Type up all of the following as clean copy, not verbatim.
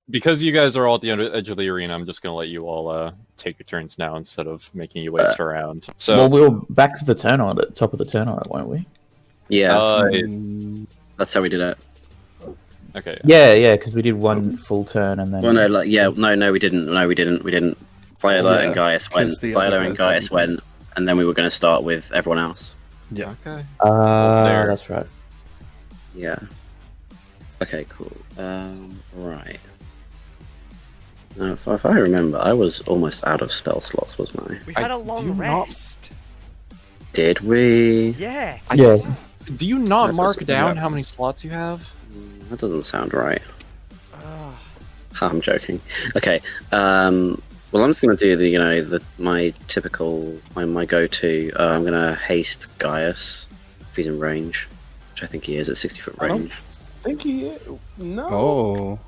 because you guys are all at the edge of the arena, I'm just gonna let you all take your turns now instead of making you waste a round. So, well, we'll back to the turn on it, top of the turn on it, won't we? Yeah, that's how we did it. Okay. Yeah, because we did one full turn and then. Well, no, no, we didn't. No, we didn't. Viola and Gaius went. Viola and Gaius went, and then we were going to start with everyone else. Yeah. Okay. That's right. Yeah. Okay, cool. Right. Now, if I remember, I was almost out of spell slots, wasn't I? We had a long rest. Did we? Yeah. Yeah. Do you not That mark doesn't- down yeah. how many slots you have? That doesn't sound right. I'm joking. Okay. Well, I'm just gonna do my typical my go-to. I'm gonna haste Gaius if he's in range, which I think he is at 60-foot range. I think he is. No. Oh.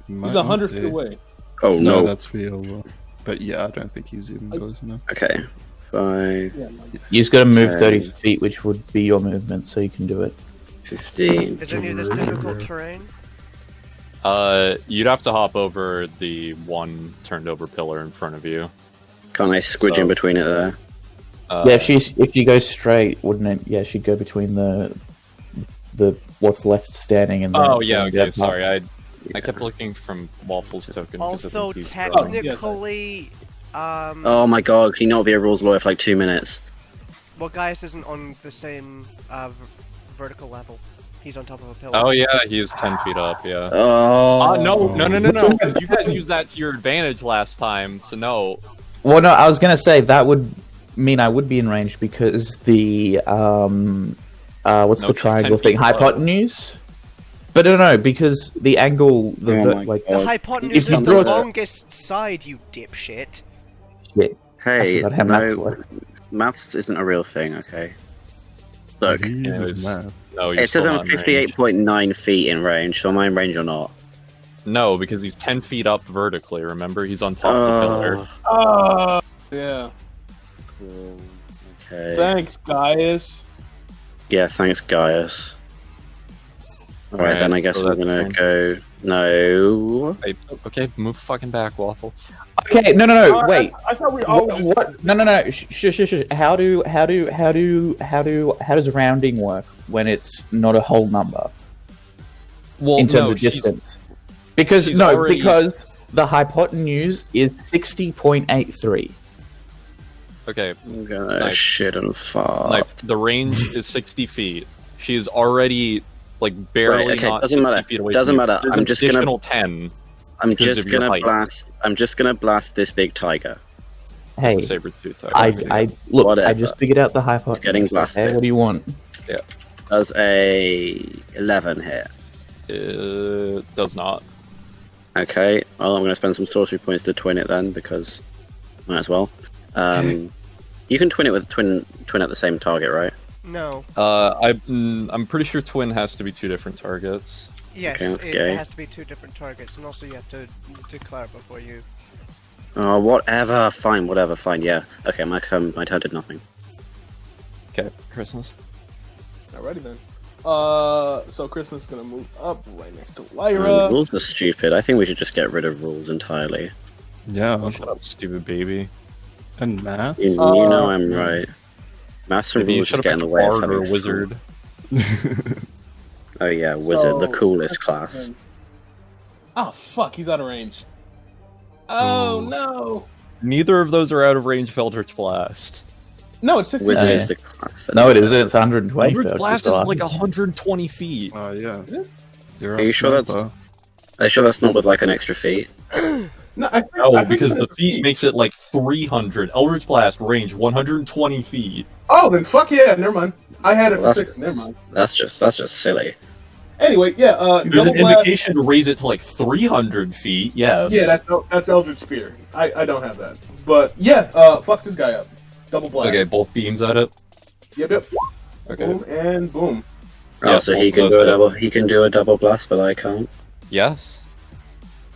He's 100 feet away. Oh No, no. that's Viola. But yeah, I don't think he's even close enough. Okay. 5, Yeah, You just got to move 10. 30 feet, which would be your movement, so you can do it. 15. Is any of this difficult terrain? You'd have to hop over the one turned over pillar in front of you. Can't I squidge in between it there? Yeah, if you go straight, wouldn't it? Yeah, she'd go between the what's left standing and. Oh yeah, okay. Sorry, I kept looking from Waffle's token. Although he's technically, Oh my god, can you not be a rules lawyer for like 2 minutes? well, Gaius isn't on the same vertical level. He's on top of a pillar. Oh yeah, he's 10 feet up. Yeah. Oh. No. Because you guys used that to your advantage last time, so no. Well, no, I was gonna say that would mean I would be in range because the what's the it's 10 triangle thing? feet low. Hypotenuse. But no, because the angle, Oh my like The God. hypotenuse If you is the draw the- longest side, you dipshit. shit. Hey, forgot how maths no, works. maths isn't a real thing, okay? Look, He uses it's- math. No, you're it says still I'm not in range. 58.9 feet in range, so am I in range or not? No, because he's 10 feet up vertically. Remember, he's on top of the pillar. Yeah. Cool. Okay. Thanks, Gaius. Yeah, thanks, Gaius. Alright, Alright, then I guess so I'm that's gonna fine. go. No. Okay, move fucking back, Waffle. Okay, no, wait. I thought we always. What? No. Shush. How does rounding work when it's not a whole number Well, in terms no, of distance? Because she's already- because the hypotenuse is 60.83. Okay, I'm gonna Knife. shit and fart. Knife. The range is 60 feet. She is already like barely Right, okay, not doesn't 50 matter. feet away. Doesn't from you. matter. There's I'm an just gonna- additional 10. I'm because just of your gonna height. blast. I'm just gonna blast this big tiger. Hey, Saber tooth. I look. Whatever. I just figured out the hypotenuse. getting blasted. Okay, what do you want? Does a 11 hit? It does not. Okay. Well, I'm gonna spend some sorcery points to twin it then because might as well. You can twin it with twin at the same target, right? No. I'm pretty sure twin has to be 2 different targets. Yes, that's it gay. has to be 2 different targets, and also you have to declare before you. Oh, whatever. Fine. Whatever. Fine. Yeah. Okay. My turn did nothing. Okay, Christmas. Alrighty then. So Christmas is gonna move up right next to Lyra. Rules are stupid. I think we should just get rid of rules entirely. Yeah, Oh, shut up, stupid baby. and math. You know I'm right. Maths and Maybe you rules should just get in have the picked way of bard or having wizard. fun. Oh yeah, wizard, the So- coolest class. Oh fuck, he's out of range. Oh no! Neither of those are out of range of Eldritch Blast. No, it's 60. Wizard yeah. is the class. No, it isn't. It's 120. Eldritch first, Blast so is I- like 120 feet. Oh yeah. It is? You're Are you sure that's- sniper. Are you sure that's not with like an extra feet? No, I think, I No, think because the that's feet makes it like 300. Eldritch Blast range 120 feet. Oh, then fuck yeah, never mind. I had it Well, for 6. Never mind. That's just silly. Anyway, yeah. There's Double an blast. indication to raise it to like 300 feet. Yes. Yeah, that's Eldritch Spear. I don't have that, but yeah. Fuck this guy up. Double blast. Okay, both beams at it. Yep. Okay. Boom and boom. Oh, Yeah, so both he of can those do a hit. double. He can do a double blast, but I can't. Yes.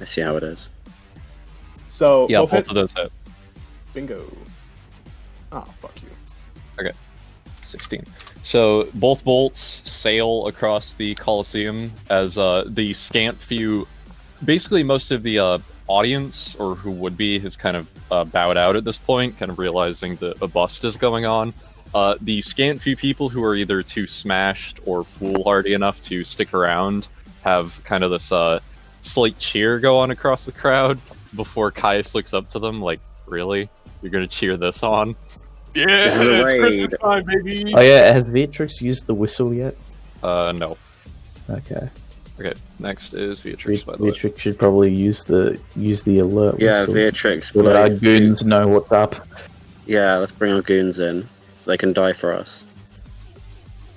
I see how it is. So Yeah, both both hits. of those hit. Bingo. Oh fuck you. 16. So both bolts sail across the Colosseum as the scant few basically most of the audience, or who would be, has kind of bowed out at this point, kind of realizing that a bust is going on. The scant few people who are either too smashed or foolhardy enough to stick around have kind of this slight cheer go on across the crowd before Caius looks up to them like, really? You're gonna cheer this on? Yeah, This is a it's raid. Christmas time, baby. Oh yeah, has Beatrix used the whistle yet? No. Okay. Okay, next is Beatrix, by the way. Beatrix should probably use the alert Yeah, whistle. Beatrix. So that our will- goons know what's up. Yeah, let's bring our goons in so they can die for us.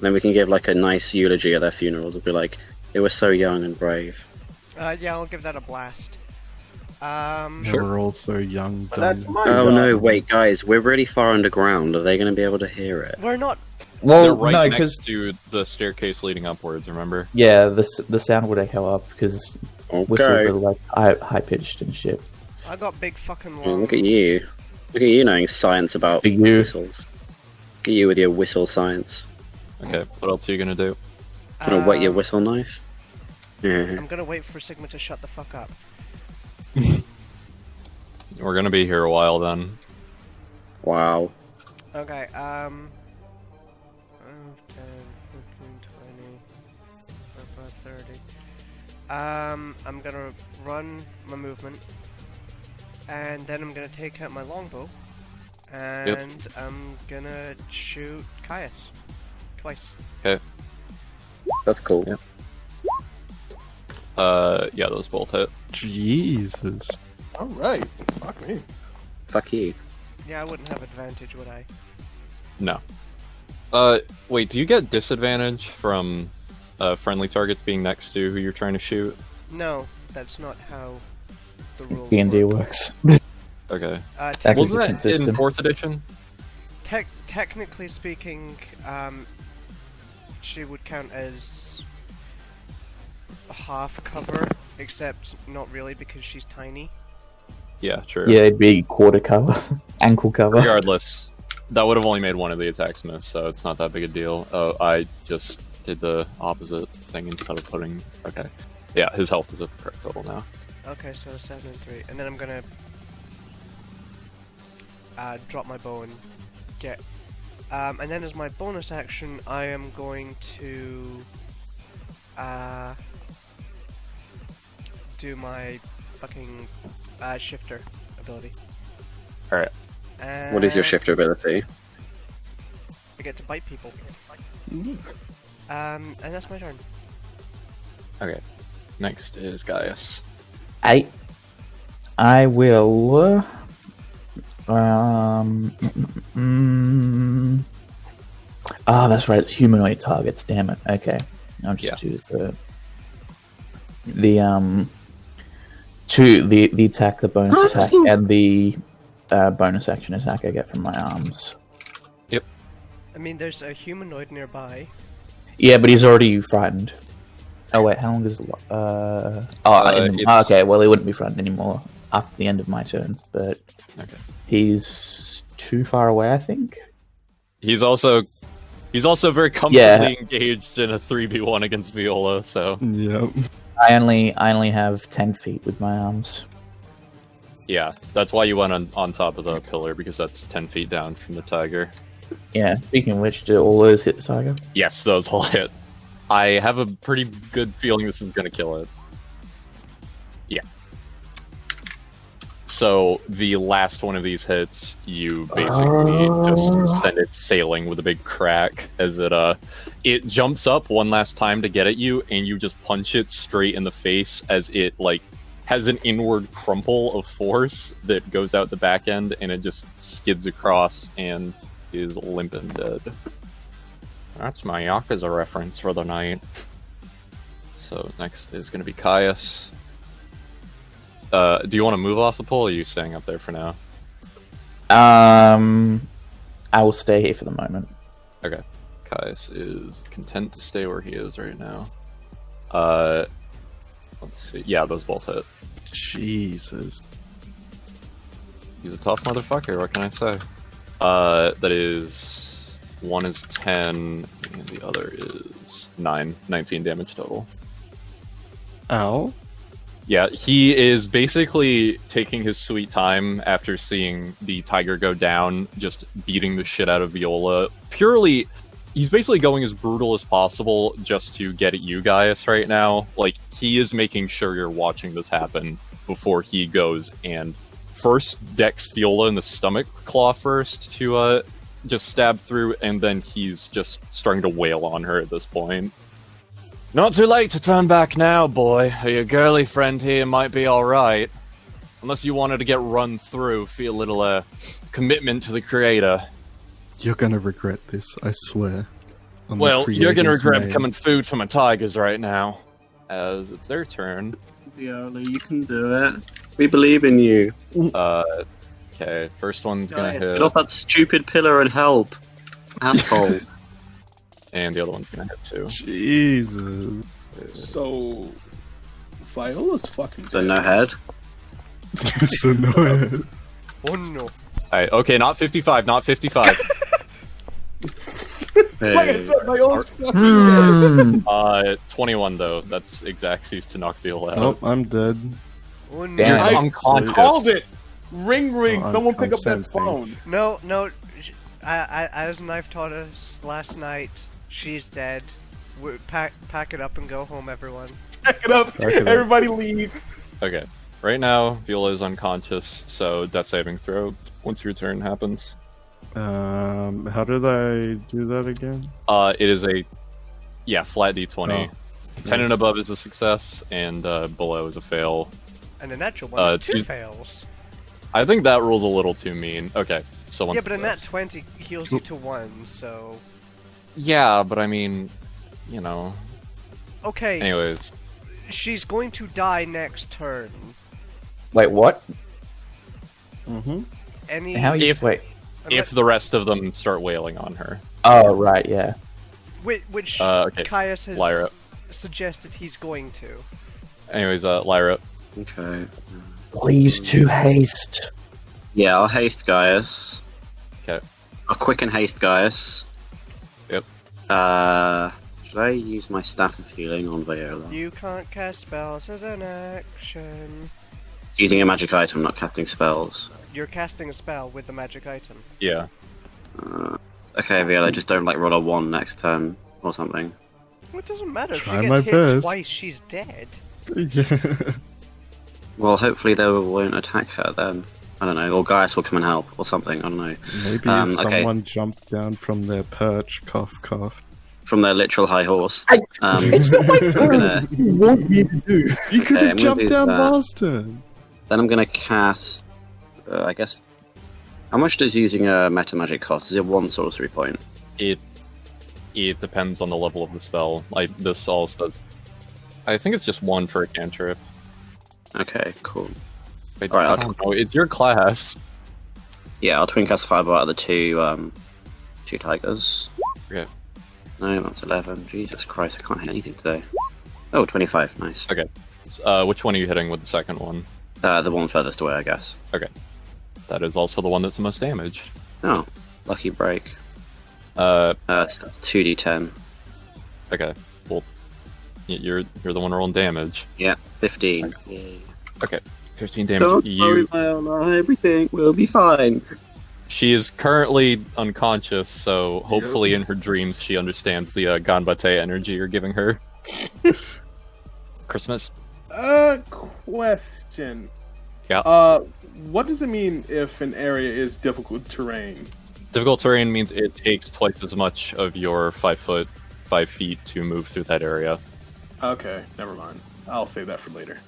Then we can give like a nice eulogy at their funerals. It'll be like, they were so young and brave. Yeah, I'll give that a blast. We're all so young, But that's dumb. my Oh job. no, wait, guys, we're really far underground. Are they going to be able to hear it? We're not. They're Well, right no, next because to the staircase leading upwards, remember? yeah, the sound would echo up because whistles Okay. are like high pitched and shit. I got big fucking lungs. Oh, look at you. Look at you knowing science about Big you. whistles. Look at you with your whistle science. Okay, what else are you gonna do? Gonna wet your Um, whistle knife? Yeah. I'm gonna wait for Sigma to shut the fuck up. We're gonna be here a while then. Wow. Okay, 10, 15, 20, 30. I'm gonna run my movement, and then I'm gonna take out my longbow, and I'm gonna shoot Caius. Twice. That's cool. Yeah. Yeah, those both hit. Jesus. Alright. Fuck me. Fuck you. Yeah, I wouldn't have advantage, would I? No. Wait, do you get disadvantage from friendly targets being next to who you're trying to shoot? No, that's not how the rules D&D work. works. Okay. That's a Wasn't different that in system. 4th edition? Technically speaking, she would count as half cover, except not really because she's tiny. Yeah, true. Yeah, it'd be quarter cover, ankle cover. Regardless, that would have only made one of the attacks miss, so it's not that big a deal. Oh, I just did the opposite thing instead of putting... Okay. Yeah, his health is at the correct total now. Okay, so 7 and 3, and then I'm gonna drop my bow and get. And then as my bonus action, I am going to do my fucking shifter ability. Alright. What is your And shifter ability? I get to bite people. And that's my turn. Okay. Next is Gaius. I will. That's right. It's humanoid targets. Damn it. Okay, I'll just do the attack, the bonus attack, and the bonus action attack I get from my arms. I mean, there's a humanoid nearby. Yeah, but he's already frightened. Oh wait, how long is? It's- Okay, well he wouldn't be frightened anymore after the end of my turn, but Okay. he's too far away, I think. He's also very comfortably engaged in a 3v1 against Viola, so... Yep. I only have 10 feet with my arms. Yeah, that's why you went on top of the pillar, because that's 10 feet down from the tiger. Yeah. Speaking of which, do all those hit the tiger? Yes, those all hit. I have a pretty good feeling this is going to kill it. Yeah. So, the last one of these hits, you basically just send it sailing with a big crack as it jumps up one last time to get at you, and you just punch it straight in the face as it, has an inward crumple of force that goes out the back end, and it just skids across and is limp and dead. That's my Yakuza reference for the night. So next is going to be Caius. Do you want to move off the pole, or are you staying up there for now? I will stay here for the moment. Okay. Caius is content to stay where he is right now. Let's see. Yeah, those both hit. Jesus. He's a tough motherfucker, what can I say? That is... One is 10, and the other is 9. 19 damage total. Ow. Yeah, he is basically taking his sweet time after seeing the tiger go down, just beating the shit out of Viola. Purely, he's basically going as brutal as possible just to get at you guys right now. Like, he is making sure you're watching this happen before he goes and first decks Viola in the stomach claw first to just stab through, and then he's just starting to wail on her at this point. Not too late to turn back now, boy. Your girly friend here might be alright. Unless you wanted to get run through, feel a little commitment to the creator. You're gonna regret this, I swear. On the Well, you're gonna creator's regret name. becoming food for my tigers right now. As it's their turn. Viola, you can do it. We believe in you. Okay, first one's gonna Guys, hit, get off that stupid pillar and help. Asshole. and the other one's gonna hit too. Jesus. So, Viola's fucking So dead. no head. So annoying. Oh no. Alright, okay, not 55, not 55. Like I Hey. said, Viola's fucking dead. 21 though. That's Xaxes to knock Viola out. Oh, I'm dead. Oh no. Damn. You're I unconscious. Called it. Ring, ring. Oh, Someone I'm pick up that sensing. phone. No, no. As Knife taught us last night, she's dead. Pack it up and go home, everyone. Pack it up. Pack it up. Everybody leave. Okay. Right now, Viola is unconscious, so death saving throw once your turn happens. How did I do that again? It is a flat D20. 10 and above is a success, and below is a fail. And a natural one is 2 two- fails. I think that rule's a little too mean. Okay, so one Yeah, but a nat success. 20 heals you to 1, so... Yeah, but I mean, you know. Okay, Anyways, she's going to die next turn. Wait, what? Mm-hmm. Any... How you? If- Wait. if the rest of them start wailing on her. Oh, right, yeah. Which Okay, Caius has Lyra. suggested he's going to. Anyways, Lyra. Okay. Please to haste. Yeah, I'll haste Gaius. Okay. I'll quicken haste Gaius. Yep. Should I use my staff of healing on Viola? You can't cast spells as an action. Using a magic item, not casting spells. You're casting a spell with the magic item. Yeah. Okay, Viola, just don't like roll a 1 next turn or something. Well, it doesn't matter. If Try she my gets hit best. twice, she's dead. Yeah. Well, hopefully they won't attack her then. I don't know, or Gaius will come and help or something. I don't know. Maybe Okay. if someone jumped down from their perch, cough, cough. From their literal high horse. It's not my I'm turn. gonna, What do you want me to do? You could Okay, have I'm gonna jumped do down that. last turn. then I'm gonna cast. I guess. How much does using a meta magic cost? Is it 1 sorcery point? It depends on the level of the spell. Like, this all says... I think it's just 1 for a cantrip. Okay, cool. But Alright, I don't know, it's your class. Yeah, I'll twin cast Fireball out of the two tigers. Okay. No, that's 11. Jesus Christ, I can't hit anything today. Oh, 25, nice. Okay. Which one are you hitting with the second one? The one furthest away, I guess. That is also the one that's the most damage. Oh, lucky break. Uh, So that's 2d10. okay. Well, you're the one rolling damage. Yeah, 15. Yay. Okay. 15 damage. Don't worry, Viola, everything will be fine. She is currently unconscious, so hopefully in her dreams she understands the Ganbate energy you're giving her. Christmas? Question. Yeah. What does it mean if an area is difficult terrain? Difficult terrain means it takes twice as much of your 5 feet to move through that area. Okay, never mind. I'll save that for later.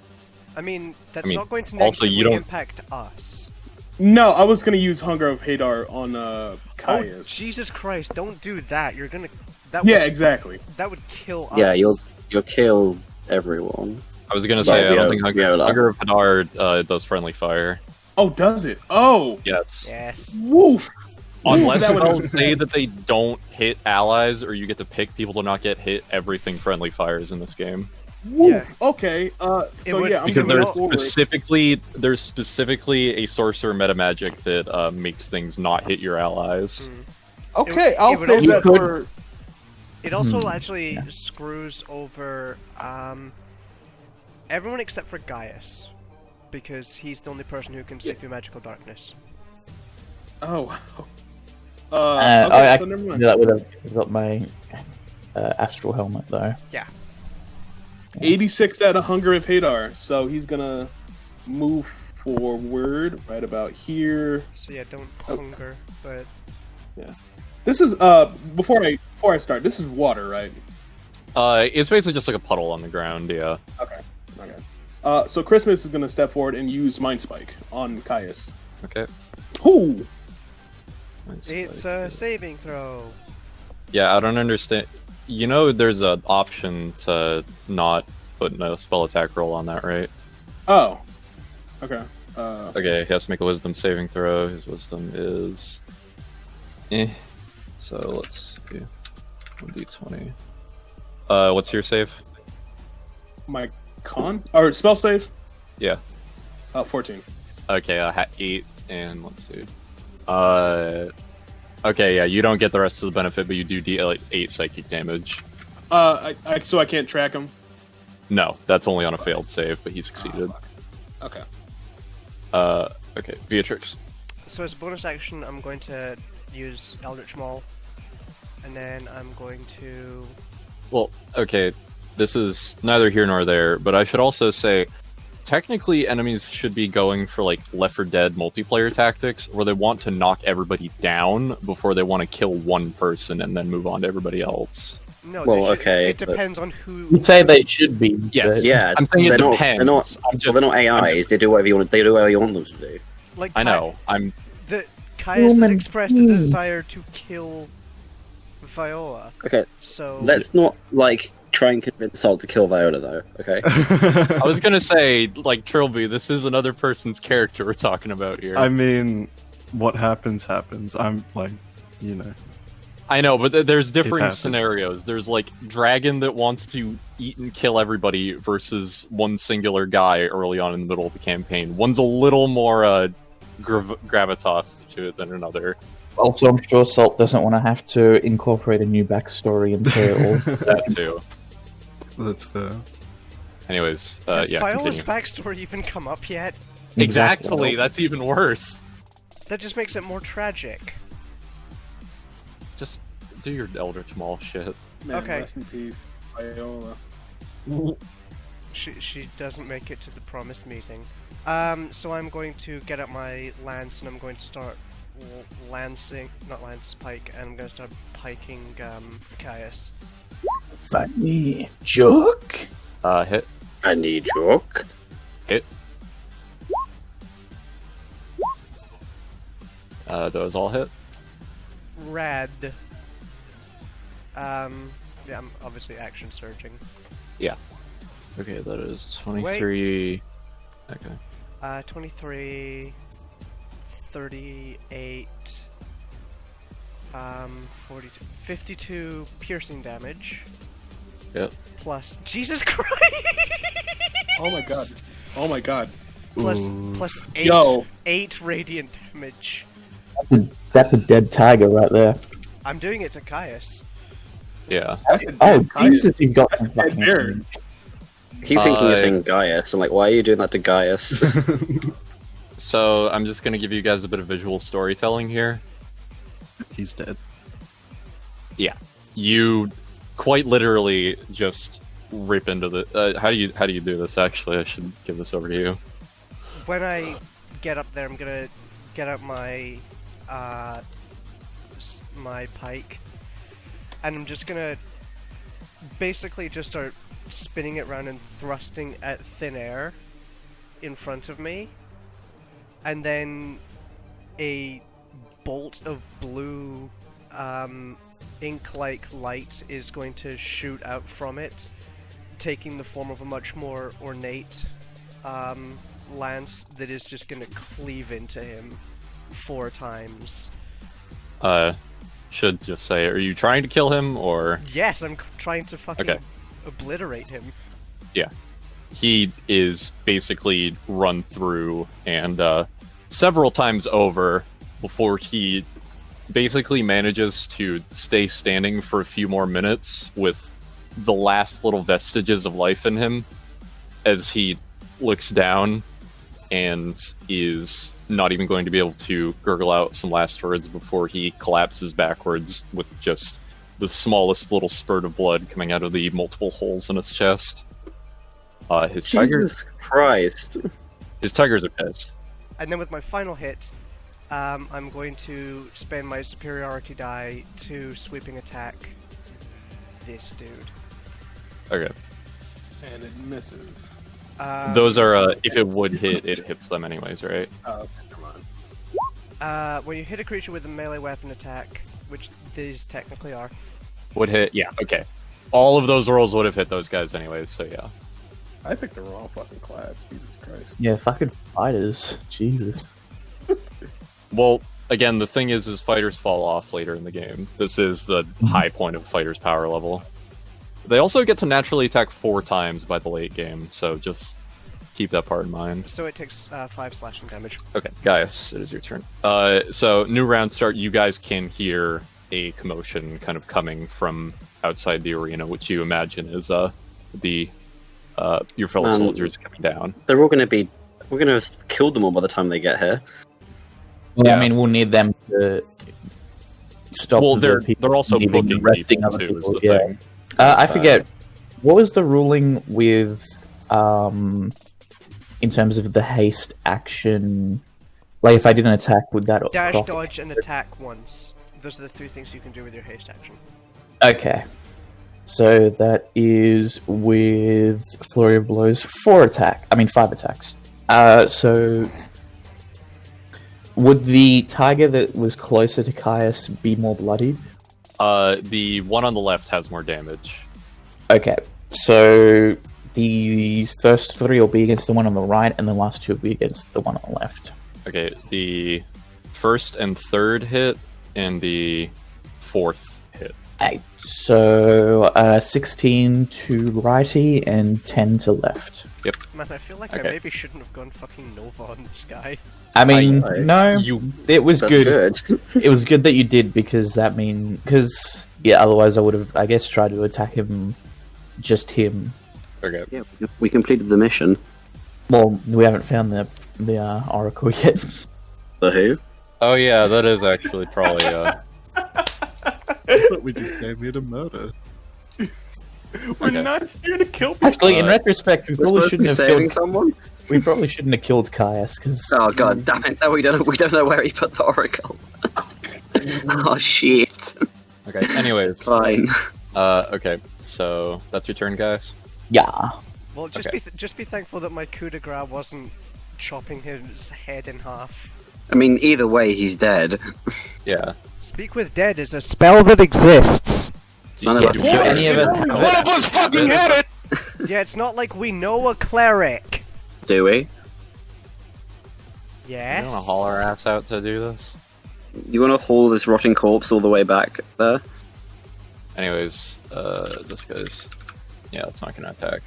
I mean, that's I mean, not going to also, negatively you don't- impact us. No, I was gonna use Hunger of Hadar on Oh, Caius. Jesus Christ, don't do that. You're gonna... That Yeah, would, exactly. that would kill us. Yeah, you'll kill everyone. I was gonna say, I don't think Viola. Hunger of Hadar does friendly fire. Oh, does it? Oh, Yes. Yes. woof. Unless that would spells make say sense. that they don't hit allies, or you get to pick people to not get hit, everything friendly fires in this game. Woof. Yeah. Okay. So would- yeah, I'm Because gonna there's go forward. specifically a sorcerer meta magic that makes things not hit your allies. Okay, it I'll would save also- that for. It also actually screws over Everyone except for Gaius, because he's the only person who can see through magical darkness. Oh, wow. I so never can mind. do that without my astral helmet, though. Yeah. 86 out of Hunger of Hadar, so he's gonna move forward right about here. So yeah, don't hunger, but This is before I start. This is water, right? It's basically just like a puddle on the ground. Yeah. Okay. So Christmas is gonna step forward and use Mind Spike on Caius. Okay. Ooh. it's a saving throw. Yeah, I don't understand. You know, there's an option to not put no spell attack roll on that, right? Oh. Okay. Okay, he has to make a wisdom saving throw. His wisdom is... So let's do 1d20. What's your save? My con or spell save? Yeah. 14. Okay, 8, and let's see. Okay, yeah, you don't get the rest of the benefit, but you do deal 8 psychic damage. So I can't track him. No, that's only on a failed save, but he succeeded. Okay. Okay, Beatrix. So as a bonus action, I'm going to use Eldritch Maul, and then I'm going to... Well, okay, this is neither here nor there, but I should also say, technically enemies should be going for like Left 4 Dead multiplayer tactics, where they want to knock everybody down before they want to kill one person and then move on to everybody else. No, Well, they should- okay, it depends on who... You'd say they should be. Yes. but- Yeah, I'm saying it they're depends. They're not AIs. They do whatever you want. They do whatever you want them to do. Like, I know, Caius has Woman, expressed a please. desire to kill Viola, Okay, so... let's not like try and convince Salt to kill Viola, though. Okay. I was gonna say, like, Trilby, this is another person's character we're talking about here. I mean, what happens happens. I'm like, you know. I know, but there's different happens. scenarios. There's like Dragon that wants to eat and kill everybody versus one singular guy early on in the middle of the campaign. One's a little more gravitas to it than another. Also, I'm sure Salt doesn't want to have to incorporate a new backstory into all. That too. That's fair. Anyways, Has yeah, Viola's continue. backstory even come up yet? Exactly, that's even worse. That just makes it more tragic. Just do your Eldritch Maul shit. Man, Okay. Rest in peace, Viola. She doesn't make it to the promised meeting. So I'm going to get up my lance and I'm going to start pike, and I'm going to start piking Caius. Funny joke. Hit. I need joke. Hit. Those all hit. Rad. Yeah, I'm obviously action surging. Okay, that is 23. Okay. 23, 38, 42, 52 piercing damage. Yep. Plus, Jesus Christ! Oh my god. Oh my god. Plus, Ooh. plus Yo. 8 radiant damage. That's a dead tiger right there. I'm doing it to Caius. Yeah. Oh, Caius. Jesus, you've got some Dead fucking bear. range. I keep thinking you're saying Gaius. I'm like, why are you doing that to Gaius? So I'm just gonna give you guys a bit of visual storytelling here. He's dead. You quite literally just rip into the. How do you do this? Actually, I should give this over to you. When I get up there, I'm gonna get out my my pike, and I'm just gonna basically just start spinning it around and thrusting at thin air in front of me, and then a bolt of blue ink-like light is going to shoot out from it, taking the form of a much more ornate lance that is just going to cleave into him 4 times. Should just say, are you trying to kill him or? Yes, I'm trying to fucking Okay. obliterate him. He is basically run through and several times over before he basically manages to stay standing for a few more minutes with the last little vestiges of life in him, as he looks down and is not even going to be able to gurgle out some last words before he collapses backwards with just the smallest little spurt of blood coming out of the multiple holes in his chest. His Jesus Christ. His tigers are pissed. And then with my final hit, I'm going to spend my superiority die to sweeping attack this dude. Okay. And it misses. Those are, if it would hit, it hits them anyways, right? Oh, okay, never mind. When you hit a creature with a melee weapon attack, which these technically are. Would hit, yeah, okay. All of those rolls would have hit those guys anyways, so yeah. I picked the wrong fucking class. Jesus Christ. Yeah, fucking fighters. Jesus. Well, again, the thing is fighters fall off later in the game. This is the high point of fighters' power level. They also get to naturally attack 4 times by the late game, so just keep that part in mind. So it takes 5 slashing damage. Okay, Gaius, it is your turn. So, new round start, you guys can hear a commotion kind of coming from outside the arena, which you imagine is your fellow soldiers coming down. They're all gonna be... We're gonna have killed them all by the time they get here. Well, Yeah. I mean, we'll need them to stop. Well, the people they're also leaving and booking arresting people other too, is people, the yeah. thing. I forget, what was the ruling with, in terms of the haste action? Like, if I didn't attack, would that... Dash, proc- dodge, and attack once. Those are the 3 things you can do with your haste action. Okay. So that is with Flurry of Blows 5 attacks. So would the tiger that was closer to Caius be more bloodied? The one on the left has more damage. Okay, so the first 3 will be against the one on the right, and the last 2 will be against the one on the left. Okay, the first and third hit, and the 4th hit. Right, so 16 to righty and 10 to left. Man, I feel like I Okay. maybe shouldn't have gone fucking Nova on this guy. I mean, I- no, it was That's good. good. It was good that you did, because yeah, otherwise I would have, I guess, tried to attack him, just him. Okay. Yeah, we completed the mission. Well, we haven't found the oracle yet. The who? Oh yeah, that is actually probably But we just gave me the murder. We're Okay. not here to kill people. Actually, in retrospect, we We're probably supposed to be shouldn't have saving killed. someone? We probably shouldn't have killed Caius, because Oh god damn it, no, we don't know where he put the oracle. Oh shit. okay. Anyways, Fine. okay. So that's your turn, guys. yeah. Well, just Okay. be thankful that my coup de grace wasn't chopping his head in half. I mean, either way, he's dead. Yeah. Speak with Dead is a spell that exists. None of us Do do any of us- have One of us fucking had it! Yeah, it's not like we know a cleric. Do we? Yes. You want to haul our ass out to do this? You want to haul this rotting corpse all the way back there? Anyways, this guy's... Yeah, it's not going to attack.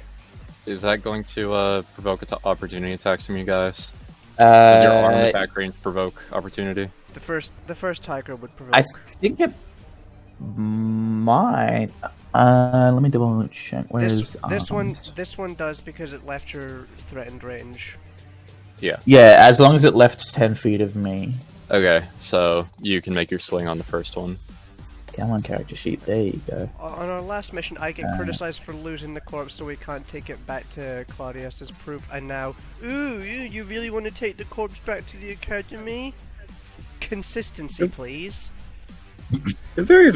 Is that going to provoke opportunity attacks from you guys? Does your arm attack range provoke opportunity? The first tiger would provoke. I think it might. Let me double check. Where's This one does because it left your threatened range. Yeah, as long as it left 10 feet of me. Okay, so you can make your swing on the first one. Come on, character sheet. There you go. On our last mission, I get criticized for losing the corpse, so we can't take it back to Claudius as proof. And now, ooh, you really want to take the corpse back to the academy? Consistency, please. You're very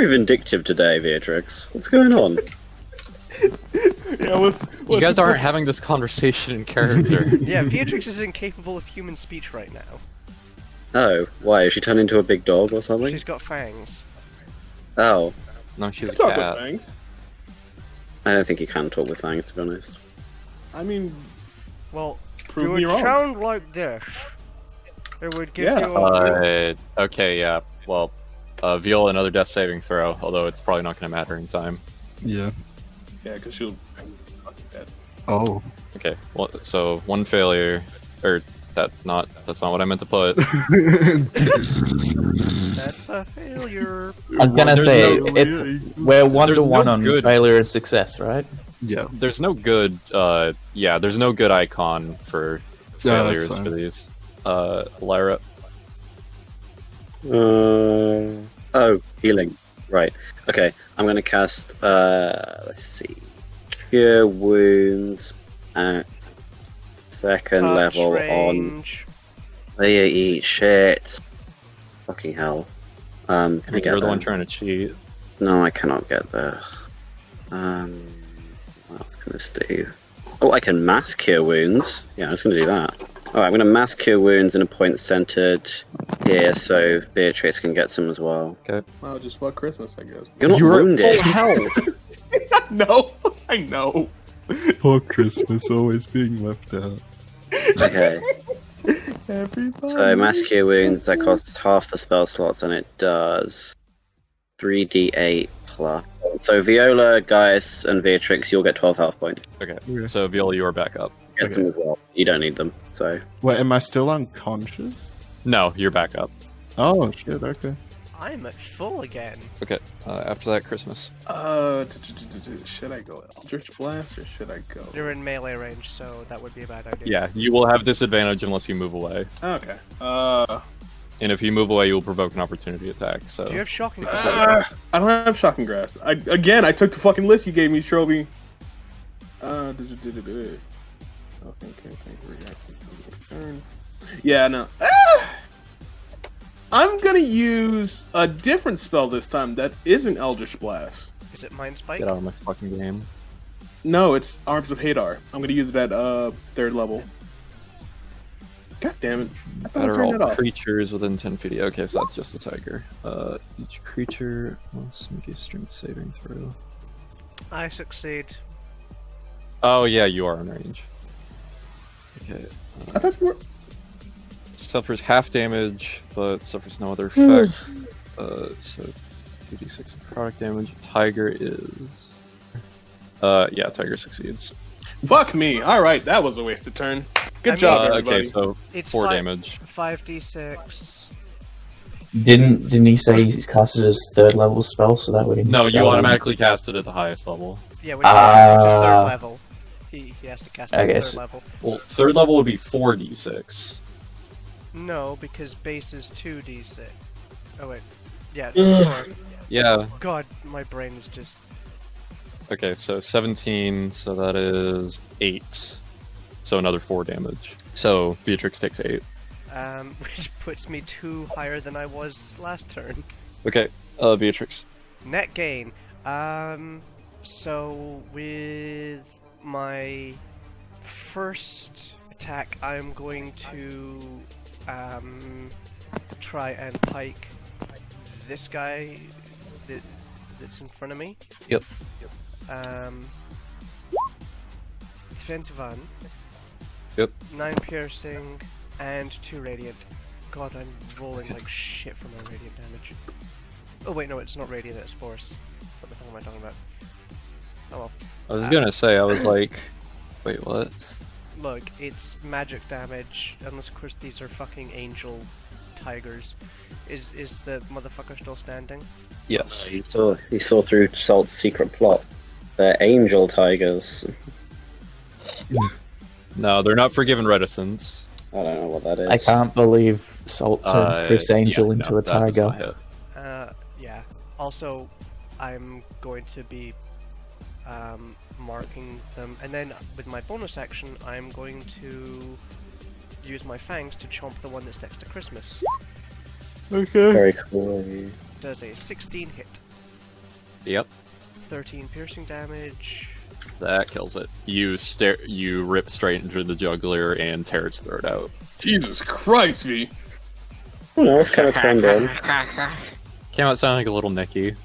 vindictive today, Beatrix. What's going on? Yeah, You guys aren't having this conversation in character. Yeah, Beatrix is incapable of human speech right now. Oh, why? Is she turned into a big dog or something? She's got fangs. Oh, No, she's a Talk with cat. fangs. I don't think you can talk with fangs, to be honest. I mean, Well, prove you me would wrong. sound like this. It would give Yeah. you a... Okay, yeah. Well, Viola, another death saving throw, although it's probably not going to matter in time. Yeah. Yeah, because she'll fucking dead. Oh. Okay, well, so one failure, or that's not what I meant to put. That's a failure. I'm gonna There's say no- we're 1 there's to 1 no on good- failure and success, right? Yeah. There's no good. There's no good icon for Yeah, that's failures fine. for these. Lyra. Healing. Right. Okay, I'm gonna cast. Let's see. Cure wounds at second Touch level range. on. They eat shit. Fucking hell. Can I get You're the there? one trying to cheat. No, I cannot get there. What else can this do? Oh, I can mass cure wounds. Yeah, I'm just gonna do that. Alright, I'm gonna mass cure wounds in a point centered here so Beatrix can get some as well. Well, just fuck Christmas, I guess. You're not wounded. No, I know. Poor Christmas always being left out. Okay. Everybody. So mass cure wounds, that costs half the spell slots and it does 3d8 plus. So Viola, Gaius, and Beatrix, you'll get 12 health points. Okay. Okay. So Viola, you are back up. Get them as well. You don't need them, so. Wait, am I still unconscious? No, you're back up. Oh shit, okay. I'm at full again. Okay. After that, Christmas. Should I go Eldritch Blast or should I go? You're in melee range, so that would be a bad idea. Yeah, you will have disadvantage unless you move away. Okay. And if you move away, you'll provoke an opportunity attack. So Do you have shocking grasp? I don't have Shocking Grasp. I took the fucking list you gave me, Shelby. Yeah, no. I'm gonna use a different spell this time that isn't Eldritch Blast. Is it Mind Spike? get out of my fucking game. No, it's Arms of Hadar. I'm gonna use it at 3rd level. God damn it. I thought I Better turned it all off. creatures within 10 feet. Okay, so that's just the tiger. Each creature must make a strength saving throw. I succeed. Oh yeah, you are in range. Okay. I thought you were... Suffers half damage, but suffers no other effect. So 2d6 of product damage. Tiger is. Yeah, tiger succeeds. Fuck me. Alright, that was a wasted turn. Good job, everybody. Okay, so It's 4 five- damage. 5d6. Didn't he say he casted his 3rd level spell, so that would... No, you automatically cast it at the highest level. Yeah, when he's just 3rd level. He has to cast it I at guess. 3rd level. Well, 3rd level would be 4d6. No, because base is 2d6. Oh wait. Yeah. Yeah. God, my brain is just... Okay, so 17, so that is 8. So another 4 damage. So Beatrix takes 8. Which puts me 2 higher than I was last turn. Okay, Beatrix. Net gain. So with my first attack, I'm going to try and pike this guy that's in front of me. Yep. It's 21. Yep. 9 piercing and 2 radiant. God, I'm rolling like shit for my radiant damage. Oh wait, no, it's not radiant, it's force. What the hell am I talking about? Oh well. I was gonna say, I was like, wait, what? Look, it's magic damage, unless of course these are fucking angel tigers. Is the motherfucker still standing? Yes. You saw through Salt's secret plot. They're angel tigers. No, they're not forgiven reticence. I don't know what that is. I can't believe Salt turned Chris Angel yeah, into no, a that does not tiger. hit. Yeah. Also, I'm going to be marking them, and then with my bonus action, I'm going to use my fangs to chomp the one that's next to Christmas. Okay. Very cool of you. Does a 16 hit, Yep, 13 piercing damage. that kills it. You rip straight into the jugular and tear its throat out. Jesus Christ, V. Oh no, it's kind of turned in. Came out sounding like a little Nicky.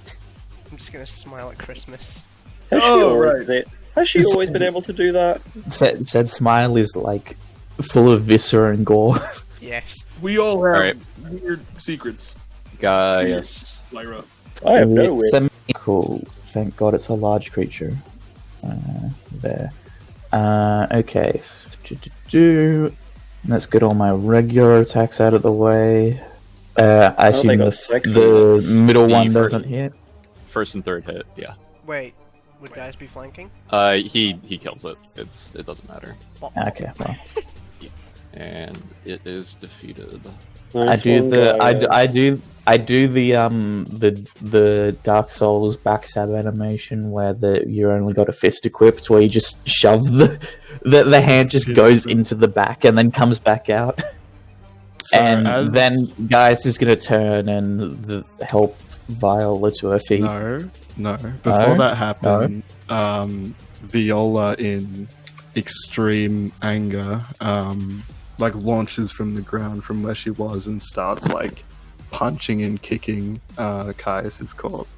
I'm just gonna smile at Christmas. Has she Oh, always right. has she always been able to do that? Said smile is like full of viscera and gore. Yes. We all have Alright. weird secrets, Gaius. Lyra. I have no It's way. cool. Thank God it's a large creature. There. Okay. Let's get all my regular attacks out of the way. I assume got the second the ones. middle The one first- doesn't hit. First and third hit, yeah. Wait. would Gaius be flanking? He kills it. It doesn't matter. Okay, well. And it is defeated. I do the Dark Souls backstab animation where you only got a fist equipped, where you just shove the hand just goes into the back and then comes back out. So and then Gaius is gonna turn and help Viola to her feet. No. Before that happened, Viola in extreme anger launches from the ground from where she was and starts punching and kicking Caius's corpse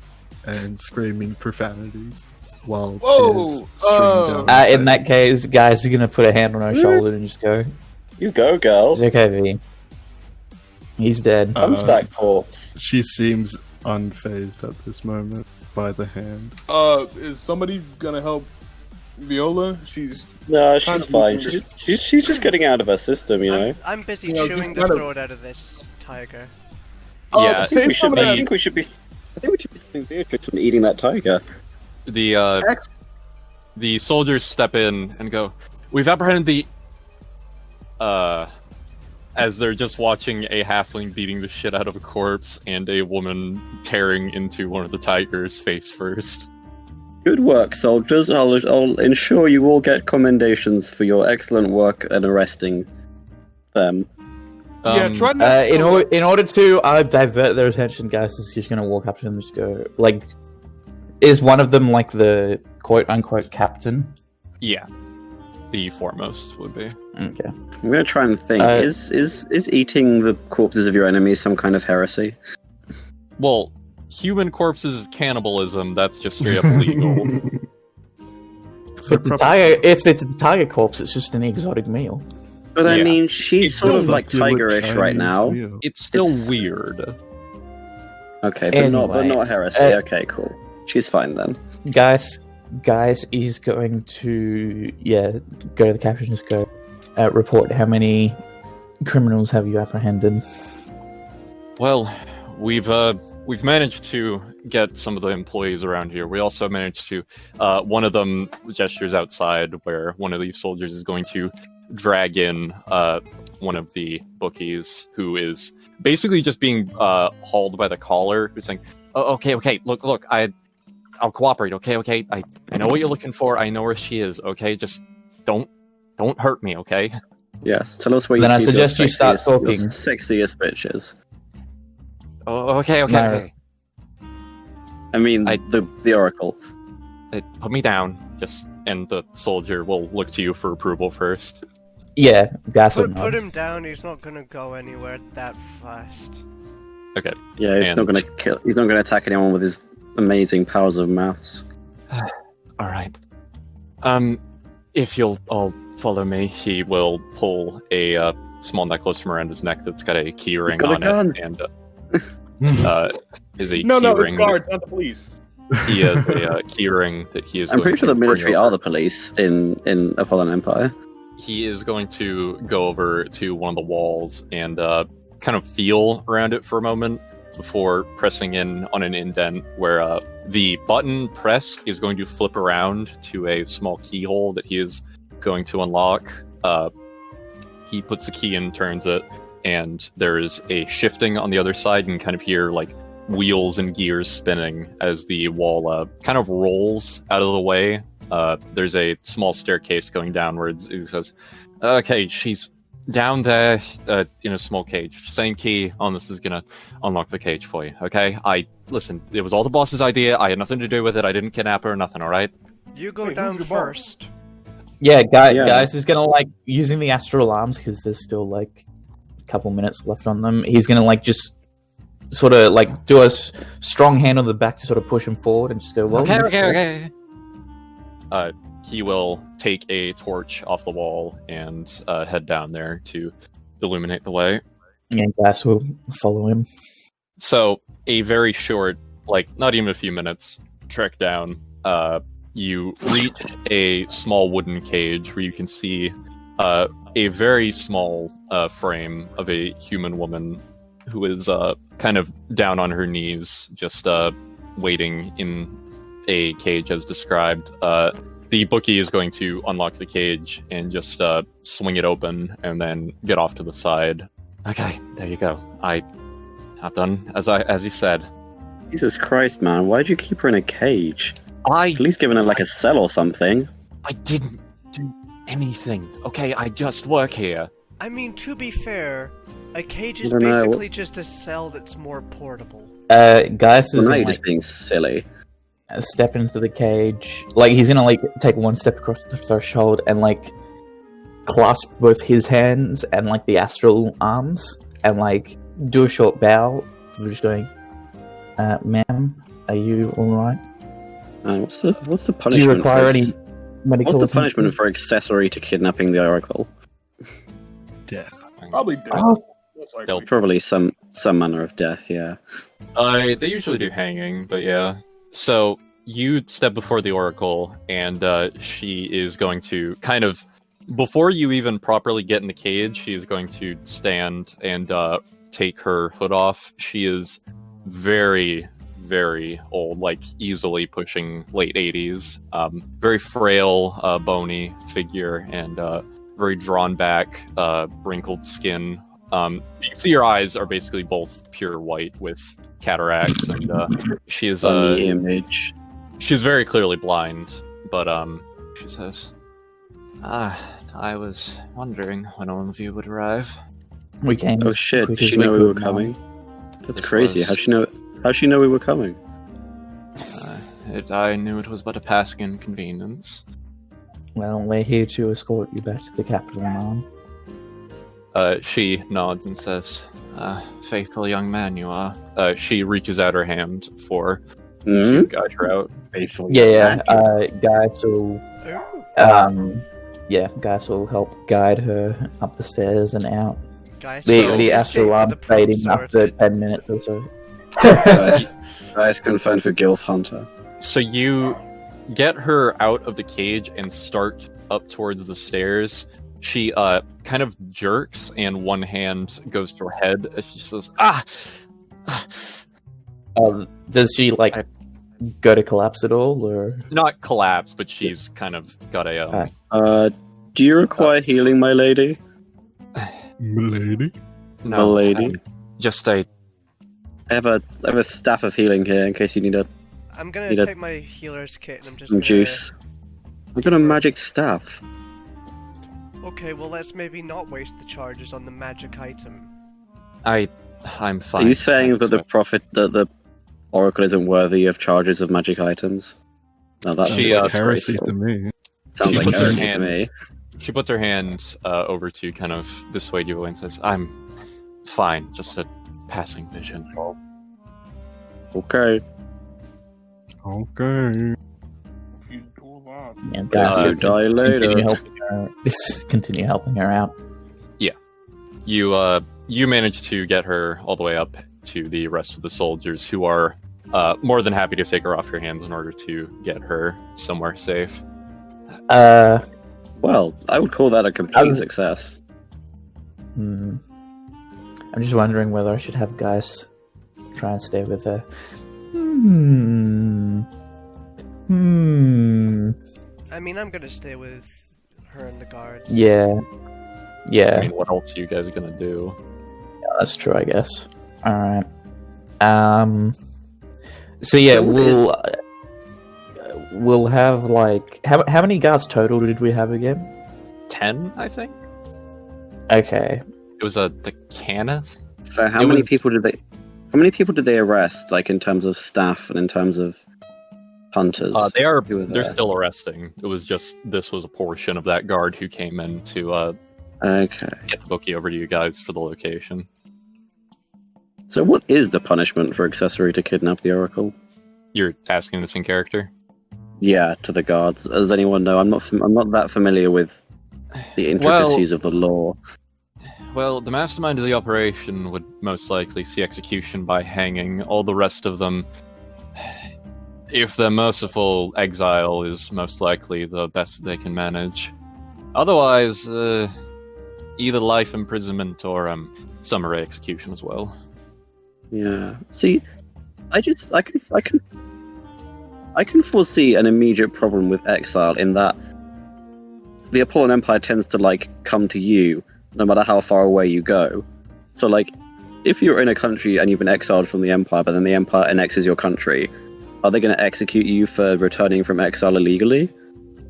and screaming profanities while tears stream down. In that case, Gaius is gonna put a hand on her shoulder and just go, "You go, girl." It's okay, V. He's dead. Punch that corpse. She seems unfazed at this moment by the hand. Is somebody gonna help Viola? She's fine. She's just getting out of her system, you know. I'm busy chewing the throat out of this tiger. Yeah, I think we should be sending Beatrix and eating that tiger. The soldiers step in and go, "We've apprehended the..." As they're just watching a halfling beating the shit out of a corpse and a woman tearing into one of the tigers face first. Good work, soldiers. I'll ensure you all get commendations for your excellent work at arresting them. Try in order to divert their attention, Gaius is just gonna walk up to them and just go, is one of them the quote-unquote captain? Yeah. The foremost would be. Okay. I'm gonna try and think. Is eating the corpses of your enemies some kind of heresy? Well, human corpses is cannibalism. That's just straight up legal. If it's a tiger corpse, it's just an exotic meal. But I mean, she's sort of tigerish right now. It's still weird. Okay, but not heresy. Okay, cool. She's fine then. Guys, he's going to go to the captain and just go report how many criminals have you apprehended. Well, we've managed to get some of the employees around here. We also managed to one of them gestures outside where one of these soldiers is going to drag in one of the bookies who is basically just being hauled by the collar, who's saying, "Oh, okay, look, I'll cooperate, okay? I know what you're looking for. I know where she is, okay? Just don't hurt me, okay?" Yes, tell us where you Then I keep suggest you start talking. your sexiest bitches. Oh, okay. No. I mean, the Oracle. Put me down, and the soldier will look to you for approval first. Yeah, that's Put him down, he's not gonna go anywhere that fast. Okay. Yeah, he's not gonna attack anyone with his amazing powers of maths. All right. If you'll all follow me, he will pull a small necklace from around his neck that's got a key ring on it, and is a no, key it's ring. guards, not the police. He has a key ring that he is. I'm going pretty sure to the military bring are over. the police in Apollon Empire. He is going to go over to one of the walls and kind of feel around it for a moment before pressing in on an indent where the button pressed is going to flip around to a small keyhole that he is going to unlock. He puts the key in, turns it, and there's a shifting on the other side, and kind of hear wheels and gears spinning as the wall kind of rolls out of the way. There's a small staircase going downwards. He says, "Okay, she's down there in a small cage. Same key on this is gonna unlock the cage for you, okay? Listen, it was all the boss's idea. I had nothing to do with it. I didn't kidnap her or nothing, alright?" You go down first. Yeah, guys is gonna using the astral arms because there's still a couple minutes left on them. He's gonna just sort of do a strong hand on the back to sort of push him forward and just go, "Well, okay. He will take a torch off the wall and head down there to illuminate the way. And Gas will follow him. So, a very short, not even a few minutes, trek down. You reach a small wooden cage where you can see a very small frame of a human woman who is kind of down on her knees, just waiting in a cage as described. The bookie is going to unlock the cage and just swing it open and then get off to the side. Okay, there you go. I have done as he said. Jesus Christ, man! Why'd you keep her in a cage? At least given her like a cell or something. I didn't do anything. Okay, I just work here. I mean, to be fair, a cage is I don't know, basically what's- just a cell that's more portable. Gaius is Well, now gonna, you're just being silly. step into the cage. Like, he's gonna, like, take one step across the threshold and, like, clasp both his hands and, like, the astral arms and, like, do a short bow. Just going, ma'am, are you alright? What's the punishment? Do you require for any medical What's the attention? punishment for accessory to kidnapping the Oracle? Death. Probably dead. Oh, Most likely. They'll Probably some manner of death. Yeah. They usually do hanging, but yeah. So you step before the Oracle, and she is going to kind of, before you even properly get in the cage, she is going to stand and take her hood off. She is very, very old, like easily pushing late 80s. Very frail, bony figure, and very drawn back, wrinkled skin. You can see her eyes are basically both pure white with cataracts, and she is Funny image. she's very clearly blind. But she says, I was wondering when all of you would arrive. we came. Oh as shit! quick Did as she know we were could, coming? Mom. That's This crazy. was- How'd she know? How'd she know we were coming? I knew it was but a passing inconvenience. Well, we're here to escort you back to the capital, Mom. She nods and says, faithful young man you are. She reaches out her hand for Hmm? to guide her out. Faithful. Yeah, Gaius will, Oh, Gaius will help guide her up the stairs and out. guys, The, So- the astral arm the probe fading after sorted. 10 minutes or so. Guys confirmed for Gilth Hunter. So you get her out of the cage and start up towards the stairs. She kind of jerks, and one hand goes to her head as she says, Does she, like, go to collapse at all, or? Not collapse, but she's kind of got a Do you require healing, my lady? Milady? My lady? Just a I have a staff of healing here in case you need I'm gonna Need a- take my healer's kit and I'm just some gonna... juice. I've got a magic staff. Okay, well let's maybe not waste the charges on the magic item. I'm fine. Are you saying that thanks, the Oracle isn't worthy of charges of magic items? No, that She, sounds Heresy disgraceful. to me. Sounds she like puts her heresy to hand- me. She puts her hand over to kind of dissuade you away and says, I'm fine, just a passing vision. Okay. Okay. You do that. Yeah, Guess Gaius you will die continue later. helping her. Continue helping her out. You manage to get her all the way up to the rest of the soldiers, who are more than happy to take her off your hands in order to get her somewhere safe. Well, I would call that a complete Um, success. I'm just wondering whether I should have Gaius try and stay with her. I mean, I'm gonna stay with her and the guards. Yeah. I Yeah, mean, what else are you guys gonna do? that's true, I guess. Alright. So yeah, So what we'll have, like... How many guards total did we have again? 10, I think? Okay. It was the Canis? So how It many was- people did they? How many people did they arrest? Like in terms of staff and in terms of hunters? They're Who were there? still arresting. It was just, this was a portion of that guard who came in to Okay. get the bookie over to you guys for the location. So what is the punishment for accessory to kidnap the Oracle? You're asking this in character? Yeah, to the guards. Does anyone know? I'm not that familiar with the intricacies of the law. Well, the mastermind of the operation would most likely see execution by hanging. All the rest of them, if they're merciful, exile is most likely the best they can manage. Otherwise, either life imprisonment or summary execution as well. Yeah. See, I can I can foresee an immediate problem with exile in that the Apollan Empire tends to like come to you no matter how far away you go. So like, if you're in a country and you've been exiled from the Empire, but then the Empire annexes your country, are they going to execute you for returning from exile illegally?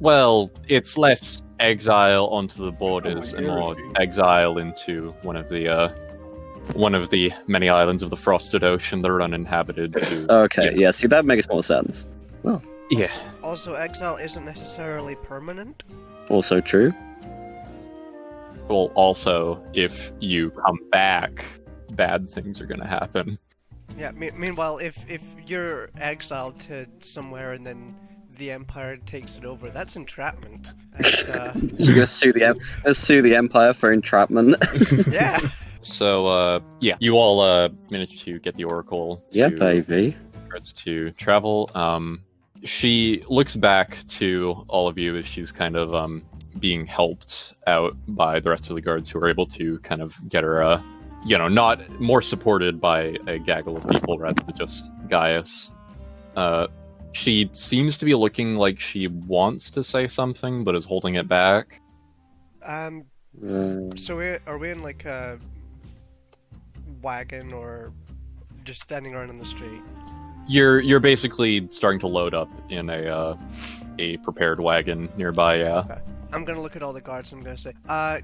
Well, it's less exile onto the borders and more exile into one of the many islands of the Frosted Ocean that are uninhabited. Okay, yeah, see, that makes more sense. Well, yeah. Also, exile isn't necessarily permanent. Also true. Well, also, if you come back, bad things are going to happen. Yeah, meanwhile, if you're exiled to somewhere and then the Empire takes it over, that's entrapment. And, You're gonna sue the Empire for entrapment. yeah. So, yeah, you all managed to get the Oracle Yeah, baby. to travel. She looks back to all of you as she's kind of being helped out by the rest of the guards who are able to kind of get her, not more supported by a gaggle of people rather than just Gaius. She seems to be looking like she wants to say something, but is holding it back. So are we in like a wagon or just standing around in the street? You're basically starting to load up in a prepared wagon nearby. Yeah. Okay. I'm gonna look at all the guards. I'm gonna say,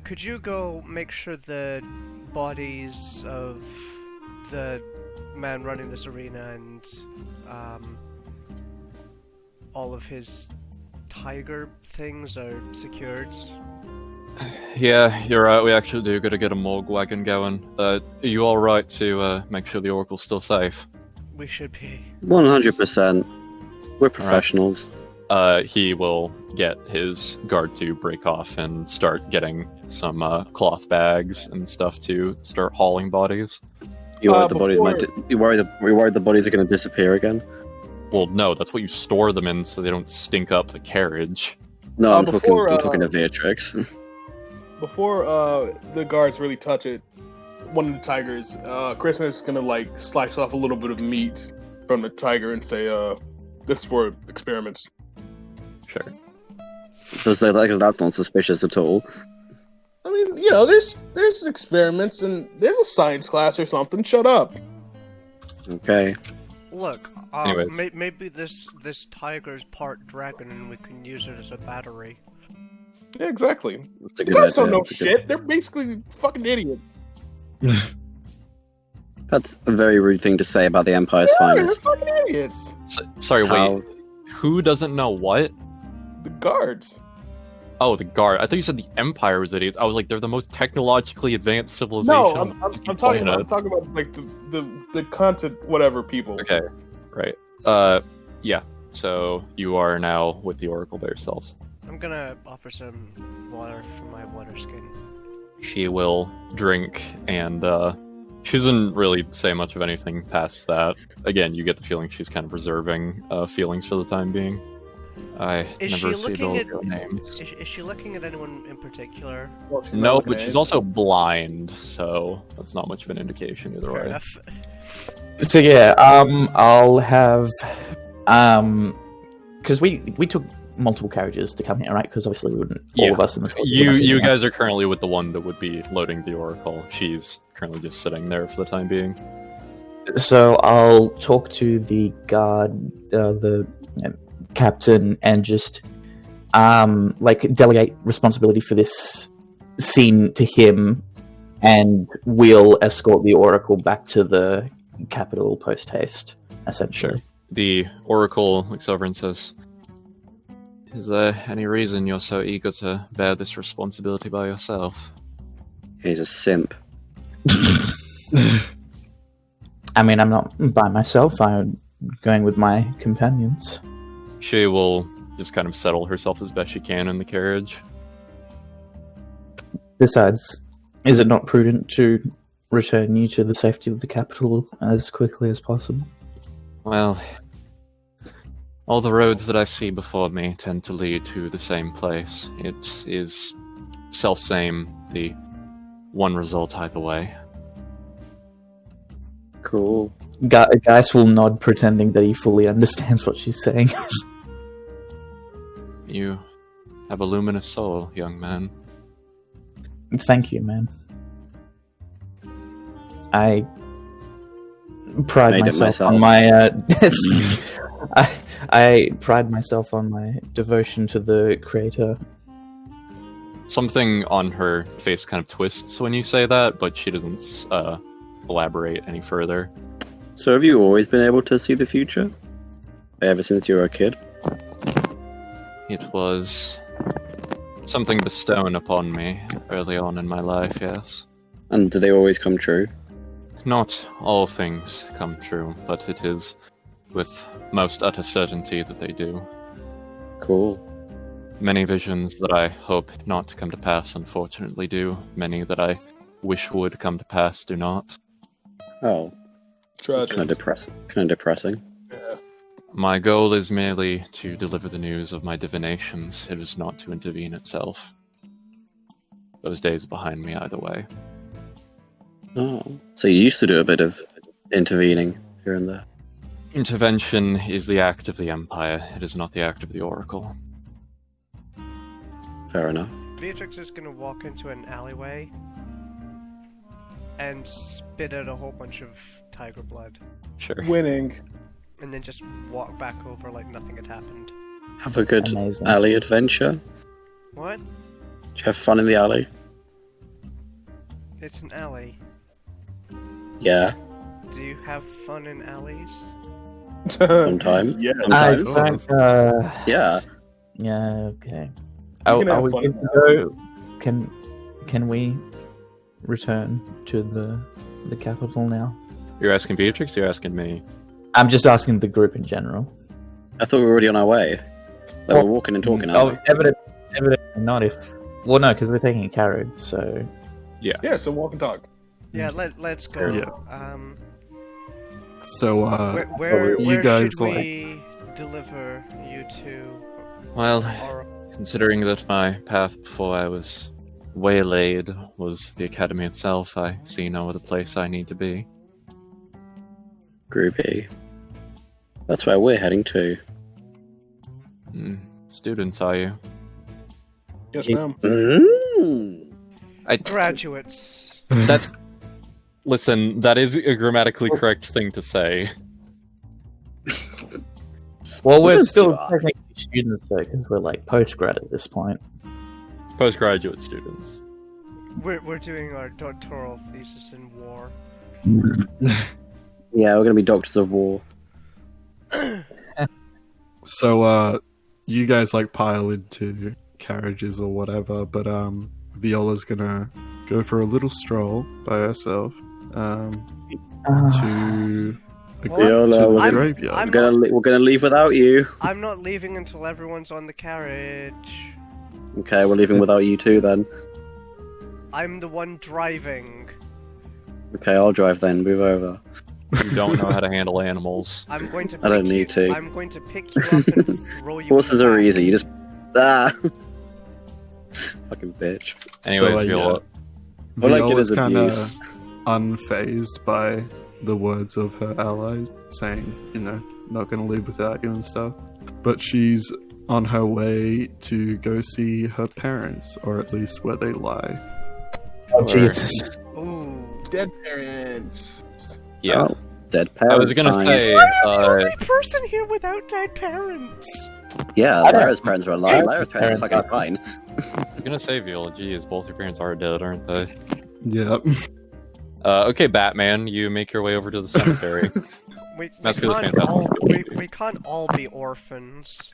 could you go make sure the bodies of the man running this arena and all of his tiger things are secured? Yeah, you're right. We actually do gotta get a morgue wagon going. Are you all right to make sure the Oracle's still safe? We should be. 100%. We're professionals. He will get his guard to break off and start getting some cloth bags and stuff to start hauling bodies. You worried the bodies you worried the bodies are going to disappear again? Well, no, that's what you store them in so they don't stink up the carriage. No, I'm talking to Beatrix. Before the guards really touch it, one of the tigers, Christmas is gonna like slice off a little bit of meat from the tiger and say, "This is for experiments." Sure. Just say that because that's not suspicious at all. I mean, there's experiments and there's a science class or something. Shut up. Okay. Look, Anyways. maybe this tiger's part dragon and we can use it as a battery. Yeah, exactly. That's a The good guards idea. don't know shit. They're basically fucking idiots. That's a very rude thing to say about the Empire's They're finest. fucking idiots. Sorry, How- wait. Who doesn't know what? The guards. Oh, the guard. I thought you said the Empire was idiots. I was like, they're the most technologically advanced civilization. No, on the I'm fucking talking planet. about like the content whatever people. Okay, right. Yeah. So you are now with the Oracle by yourselves. I'm gonna offer some water from my water skin. She will drink, and she doesn't really say much of anything past that. Again, you get the feeling she's kind of reserving feelings for the time being. I Is never she see looking at their names. Is she looking at anyone in particular? Well, she's not No, looking but at she's it. also blind, so that's not much of an indication either Fair way. enough. So yeah, I'll have because we took multiple carriages to come here, right? Because obviously we wouldn't all of us in this. You guys are currently with the one that would be loading the Oracle. She's currently just sitting there for the time being. So I'll talk to the guard, the captain, and just delegate responsibility for this scene to him, and we'll escort the Oracle back to the capital post haste. Essentially, Sure. The Oracle looks over and says, "Is there any reason you're so eager to bear this responsibility by yourself?" He's a simp. I mean, I'm not by myself. I'm going with my companions. She will just kind of settle herself as best she can in the carriage. Besides, is it not prudent to return you to the safety of the capital as quickly as possible? Well, all the roads that I see before me tend to lead to the same place. It is self-same, the one result either way. Cool. Geist will nod, pretending that he fully understands what she's saying. You have a luminous soul, young man. Thank you, man. I pride Made it myself myself. on my. I pride myself on my devotion to the creator. Something on her face kind of twists when you say that, but she doesn't elaborate any further. So have you always been able to see the future? Ever since you were a kid? It was something bestowed upon me early on in my life, yes. And do they always come true? Not all things come true, but it is with most utter certainty that they do. Cool. Many visions that I hope not to come to pass, unfortunately, do. Many that I wish would come to pass do not. Oh, Tragic. kind of depressing. Kind of depressing. Yeah. My goal is merely to deliver the news of my divinations. It is not to intervene itself. Those days are behind me either way. Oh, so you used to do a bit of intervening here and there. Intervention is the act of the Empire. It is not the act of the Oracle. Fair enough. Beatrix is gonna walk into an alleyway and spit out a whole bunch of tiger blood, Sure. Winning. and then just walk back over like nothing had happened. Have a good Amazing. alley adventure. What? Did you have fun in the alley? It's an alley. Yeah, Do you have fun in alleys? sometimes. Yeah. Sometimes. Yeah. Yeah. Okay. You Are, can are have we fun good in to go? Can we return to the capital now? You're asking Beatrix, you're asking me. I'm just asking the group in general. I thought we were already on our way. Like, we're walking and talking, aren't we? Evidently not. If well, no, because we're taking a carriage. So Yeah, so walk and talk. Yeah, let's go. Yeah. So, Where you guys should we deliver you to? Well, Or considering that my path before I was waylaid was the Academy itself, I see no other place I need to be. Groovy. That's where we're heading to. Students, are you? Yes, Yeah. ma'am. graduates. That's... Listen, that is a grammatically correct thing to say. well, we're Students still you are. technically students though, because we're like postgrad at this point. Postgraduate students. We're doing our doctoral thesis in war. Yeah, we're gonna be Doctors of War. so you guys like pile into carriages or whatever, but Viola's gonna go for a little stroll by herself to a Well, Viola, we're I'm- graveyard. I'm we're gonna leave without you. I'm not leaving until everyone's on the carriage. Okay, we're leaving without you too then. I'm the one driving. Okay, I'll drive then. Move over. You don't know how to handle animals. I'm going to. I don't pick need you, to. I'm going to pick you up and throw you. Horses in the are back. easy. You just fucking bitch. Anyways, So, Viola, I like it Viola's as kinda abuse. unfazed by the words of her allies, saying, not gonna leave without you and stuff. But she's on her way to go see her parents, or at least where they lie. Oh Jesus! Ooh. Dead parents. yeah. Oh, dead parents. I was gonna time. say, The only person here without dead parents. Yeah, I don't- Lyra's parents are alive. Lyra's parents are fucking fine. I was gonna say, Viola, geez, both your parents are dead, aren't they? Yep. Okay, Batman, you make your way over to the cemetery. We That's good, can't fantastic. all, we can't all be orphans.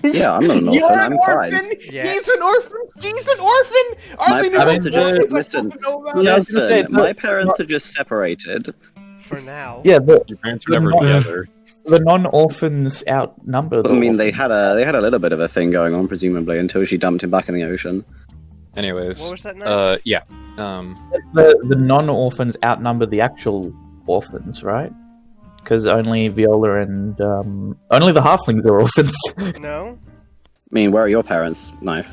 Yeah, I'm not an You're orphan. an I'm orphan. fine. Yes. He's an orphan. He's an orphan. My Are they parents not are just orphans? listen. I don't know Yeah, I about was gonna say, Listen, my parents are just separated. For now. Yeah, but Your parents are never Not- together. the non-orphans outnumber. The I mean, they orphans. had a little bit of a thing going on, presumably, until she dumped him back in the ocean. Anyways, What was that now? yeah. The non-orphans outnumber the actual orphans, right? Because only Viola and only the halflings are orphans No. I mean, where are your parents, Knife?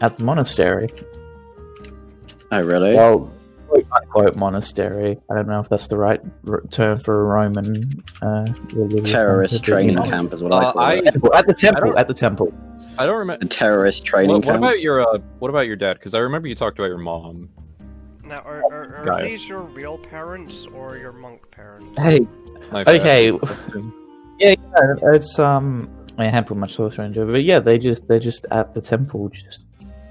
at the monastery. Oh, really? Well, look, quote-unquote monastery. I don't know if that's the right term for a Roman religious Terrorist training camp. camp is what I call it. At the temple. At the temple. I don't remember. The terrorist training What camp. about your dad? Because I remember you talked about your mom. Now, are Guys. these your real parents or your monk parents? Hey, My bad. okay. Yeah, it's I haven't put much thought into it, but yeah, they're just at the temple, just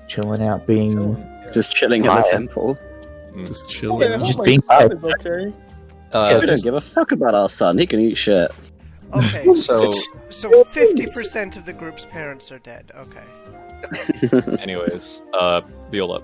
chilling out, being Just chilling in the Quiet. temple. Just Yeah, chilling. that's Just my being son quiet. is okay. We don't give a fuck about our son. He can eat shit. Okay, So, so 50% of the group's parents are dead. Okay. anyways, Viola.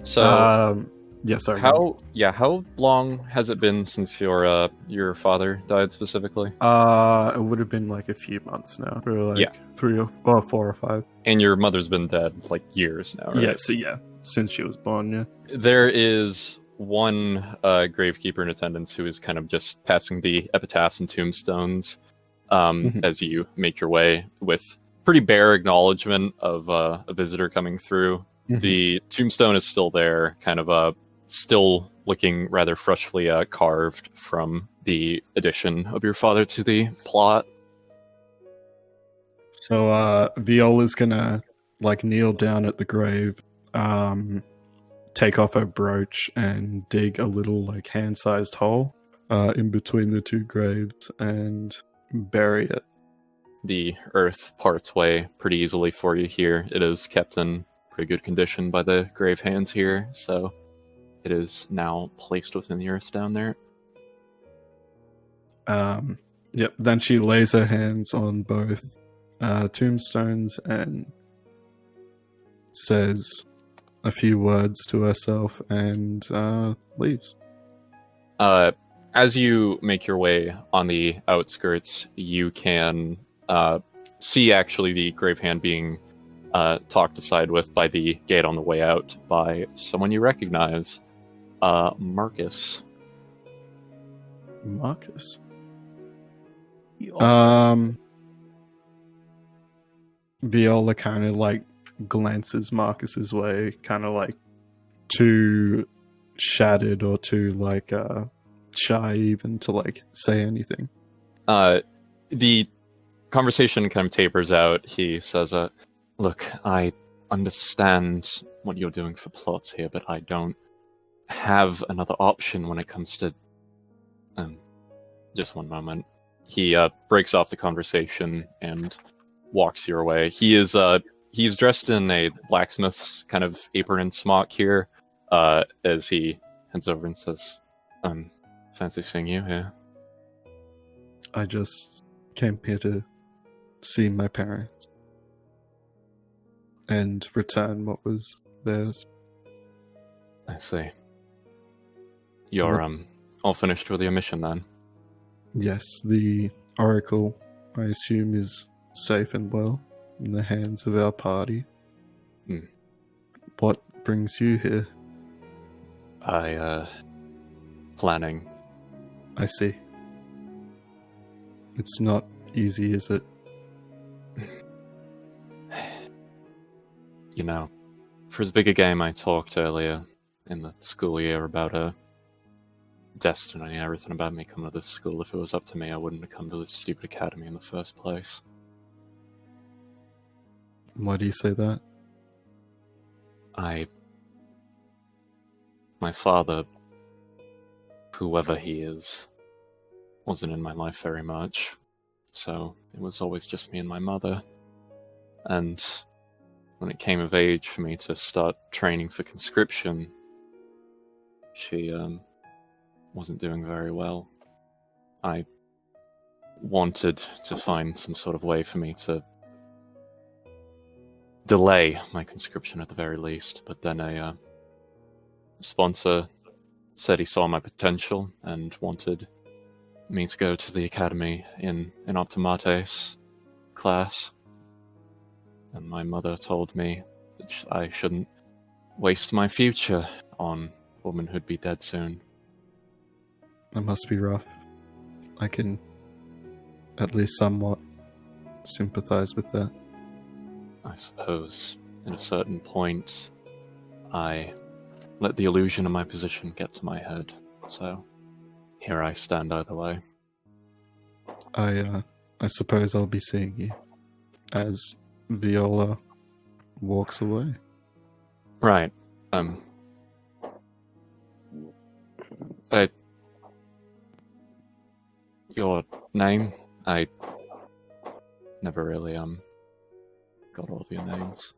So, Yeah, sorry. how long has it been since your father died specifically? It would have been like a few months now. For like Yeah. 3 or 4 or 5. And your mother's been dead like years now, right? Yeah, so yeah. Since she was born, yeah. There is one gravekeeper in attendance who is kind of just passing the epitaphs and tombstones as you make your way, with pretty bare acknowledgement of a visitor coming through. The tombstone is still there, kind of still looking rather freshly carved from the addition of your father to the plot. So Viola's gonna like kneel down at the grave, take off her brooch and dig a little like hand-sized hole in between the two graves and bury it. The earth parts way pretty easily for you here. It is kept in pretty good condition by the grave hands here, so it is now placed within the earth down there. Yep. Then she lays her hands on both tombstones and says a few words to herself and leaves. As you make your way on the outskirts, you can see actually the grave hand being talked aside with by the gate on the way out by someone you recognize, Marcus. Marcus. Oh, Viola kind of like glances Marcus's way, kind of like too shattered or too like shy even to like say anything. The conversation kind of tapers out. He says, look, I understand what you're doing for plots here, but I don't have another option when it comes to... just one moment. He breaks off the conversation and walks your way. He's dressed in a blacksmith's kind of apron and smock here, as he heads over and says, fancy seeing you here. I just came here to see my parents and return what was theirs. I see. You're all finished with your mission then? Yes, the Oracle, I assume, is safe and well in the hands of our party. What brings you here? Planning. I see. It's not easy, is it? You know, for as big a game I talked earlier in the school year about destiny and everything about me coming to this school, if it was up to me, I wouldn't have come to this stupid academy in the first place. Why do you say that? My father, whoever he is, wasn't in my life very much, so it was always just me and my mother. And when it came of age for me to start training for conscription, she wasn't doing very well. I wanted to find some sort of way for me to delay my conscription at the very least, but then a sponsor said he saw my potential and wanted me to go to the academy in an Optimates class. And my mother told me that I shouldn't waste my future on a woman who'd be dead soon. That must be rough. I can at least somewhat sympathize with that. I suppose, at a certain point, I let the illusion of my position get to my head. So, here I stand either way. I suppose I'll be seeing you as Viola walks away. Right. Your name? I never really, got all of your names.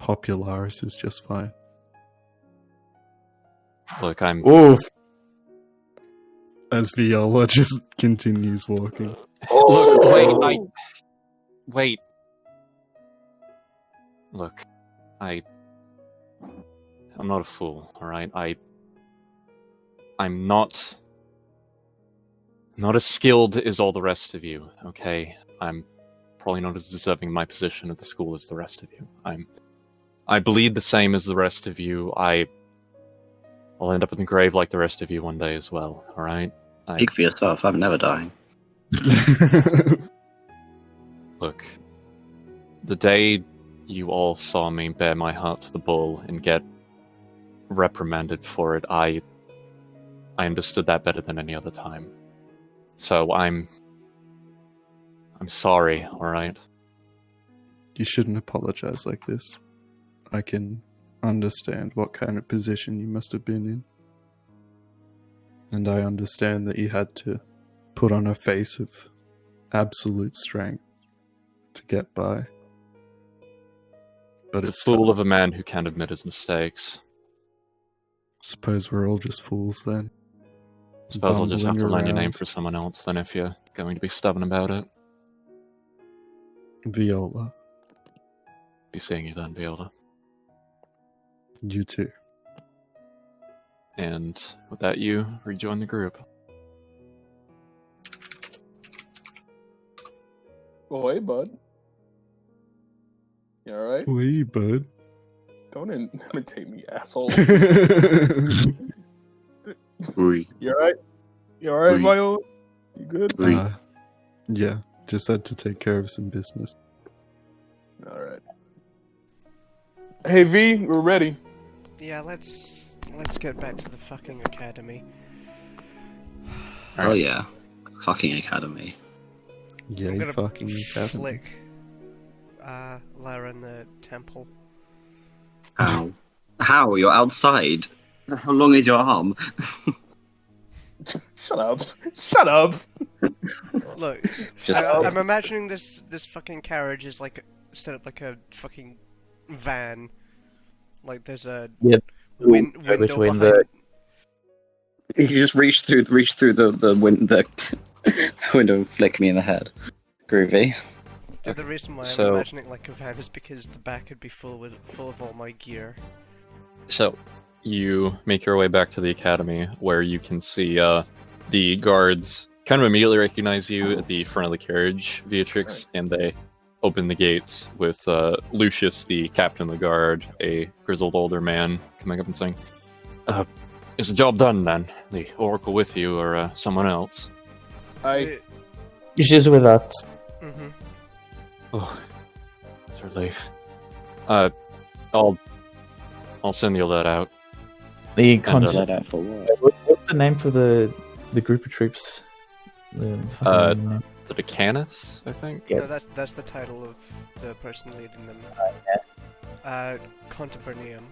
Popularis is just fine. Look, I'm... Oof. As Viola just continues walking. Look, wait. Look, I'm not a fool, alright? I'm not as skilled as all the rest of you, okay? I'm probably not as deserving of my position at the school as the rest of you. I bleed the same as the rest of you. I'll end up in the grave like the rest of you one day as well, alright? Speak for yourself, I'm never dying. Look, the day you all saw me bare my heart to the bull and get reprimanded for it, I understood that better than any other time. So I'm sorry, alright? You shouldn't apologize like this. I can understand what kind of position you must have been in. And I understand that you had to put on a face of absolute strength to get by. But It's a fool of a man who can't admit his mistakes. Suppose we're all just fools then. Suppose I'll just have to Bumbling learn your name around. for someone else then if you're going to be stubborn about it. Viola, Be seeing you then, Viola. you too. And with that, you rejoin the group. Oh, hey, bud. You alright? Wait, bud. Don't imitate me, asshole. Oui. You alright? You alright, Oui. Viola? You good? Oui. Yeah, just had to take care of some business. Alright. Hey, V, we're ready. Yeah, let's get back to the fucking academy. Oh yeah. Fucking academy. Yeah, I'm you gonna fucking academy. flick Lara in the temple. How? How? You're outside? How long is your arm? Shut up. Shut up. Look, Just I'm imagining this fucking carriage is like set up like a fucking van. Like there's a Yep. window Between behind. You just reach through the window and flick me in the head. Groovy. The reason why I'm So- imagining like a van is because the back would be full of all my gear. So, you make your way back to the academy, where you can see the guards kind of immediately recognize you at the front of the carriage, Beatrix, and they open the gates with Lucius, the captain of the guard, a grizzled older man, coming up and saying, "Is the job done then? The Oracle with you, or someone else?" She's with us. Mm-hmm. Oh, that's a relief. I'll send the alert out. The And, content. Let out for what? What's the name for the group of troops? The fucking name. The Decanus, I think. Yeah. No, that's the title of the person leading them. Contubernium.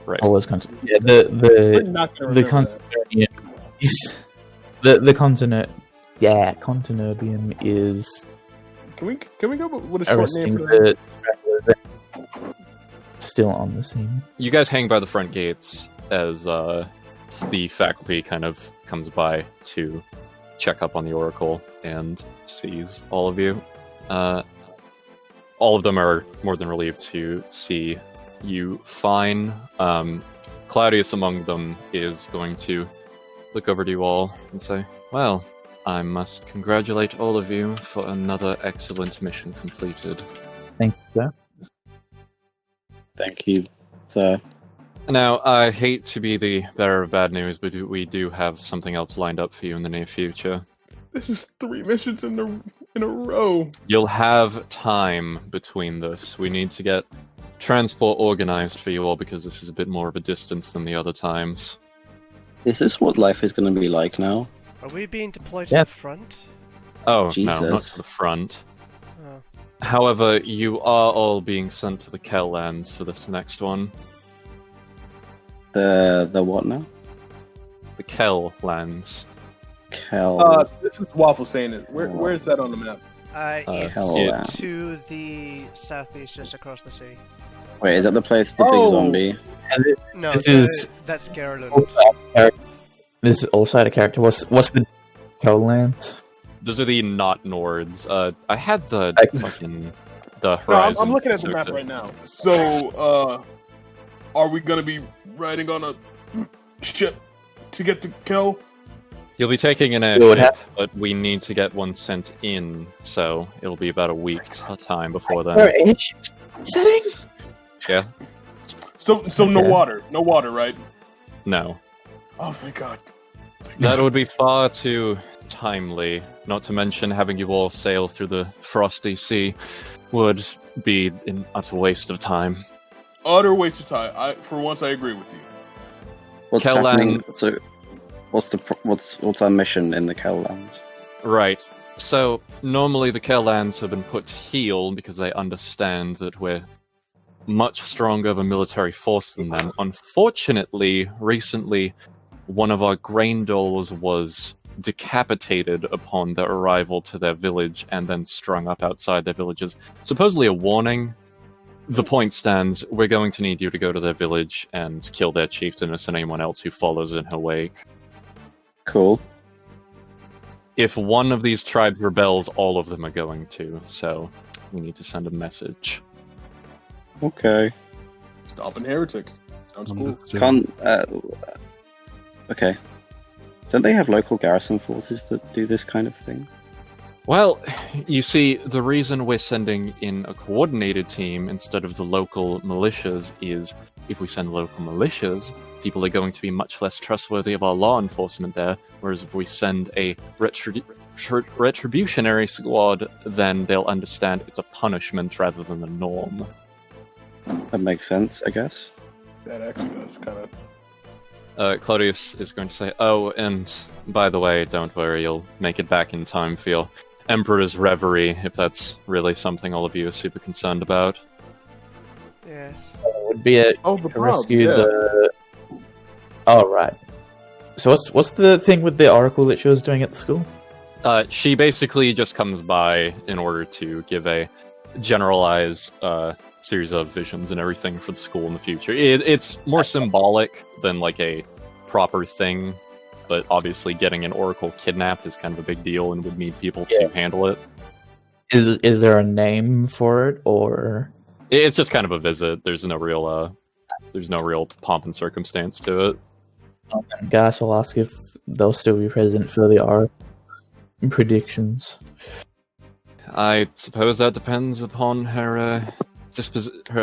Right. Always content. Yeah, We're the not gonna the remember that. Contubernium is the continent. Yeah, Contubernium is Can we go with a short arresting name for that? the travelers. Still on the scene. You guys hang by the front gates as the faculty kind of comes by to check up on the Oracle and sees all of you. All of them are more than relieved to see you fine. Claudius among them is going to look over to you all and say, "Well, I must congratulate all of you for another excellent mission completed." Thank you, sir. Thank you, sir. Now, I hate to be the bearer of bad news, but we do have something else lined up for you in the near future. This is 3 missions in a row. You'll have time between this. We need to get transport organized for you all because this is a bit more of a distance than the other times. Is this what life is going to be like now? Are we being deployed Yeah. to the front? Oh, no, Jesus. not to the front. Oh. However, you are all being sent to the Kel lands for this next one. The what now? The Kel lands. Kel. This is Waffle saying it. Where is that on the map? It's to the southeast, just across the sea. Wait, is that the place with the big zombie? And No, This is- that's Gilded. this is also out of character. What's the Colands? Those are the not Nords. I had the fucking the No, horizon. I'm looking at the map right now. So, are we gonna be riding on a ship to get to Kel? You'll be taking an would airship, but we need to get one sent in, so it'll be about a week's time before then. airship setting? Yeah? So no Okay. water, right? No. Oh, thank God. That would be far too timely. Not to mention having you all sail through the frosty sea would be an utter waste of time. Utter waste of time. For once, I agree with you. What's Kel happening? land- So, what's our mission in the Kel lands? Right. So, normally the Kel lands have been put to heel because they understand that we're much stronger of a military force than them. Unfortunately, recently, one of our grain doles was decapitated upon their arrival to their village and then strung up outside their villages. Supposedly a warning. The point stands, we're going to need you to go to their village and kill their chieftainess and anyone else who follows in her wake. Cool. If one of these tribes rebels, all of them are going to, so we need to send a message. Okay. Stopping heretics. Sounds cool. Understood. Can't. Okay. Don't they have local garrison forces that do this kind of thing? Well, you see, the reason we're sending in a coordinated team instead of the local militias is if we send local militias, people are going to be much less trustworthy of our law enforcement there, whereas if we send a retributionary squad, then they'll understand it's a punishment rather than a norm. That makes sense, I guess. That actually does kind of. Claudius is going to say, oh, and by the way, don't worry, you'll make it back in time for your Emperor's Reverie, if that's really something all of you are super concerned about. Yeah. Would be it Oh, the to prom, rescue yeah. the. Oh right. So what's the thing with the oracle that she was doing at the school? She basically just comes by in order to give a generalized series of visions and everything for the school in the future. It's more symbolic than like a proper thing, but obviously getting an oracle kidnapped is kind of a big deal and would need people to handle it. Is there a name for it, or It's just kind of a visit. There's no real pomp and circumstance to it. Gas will ask if they'll still be present for the oracle's predictions? I suppose that depends upon her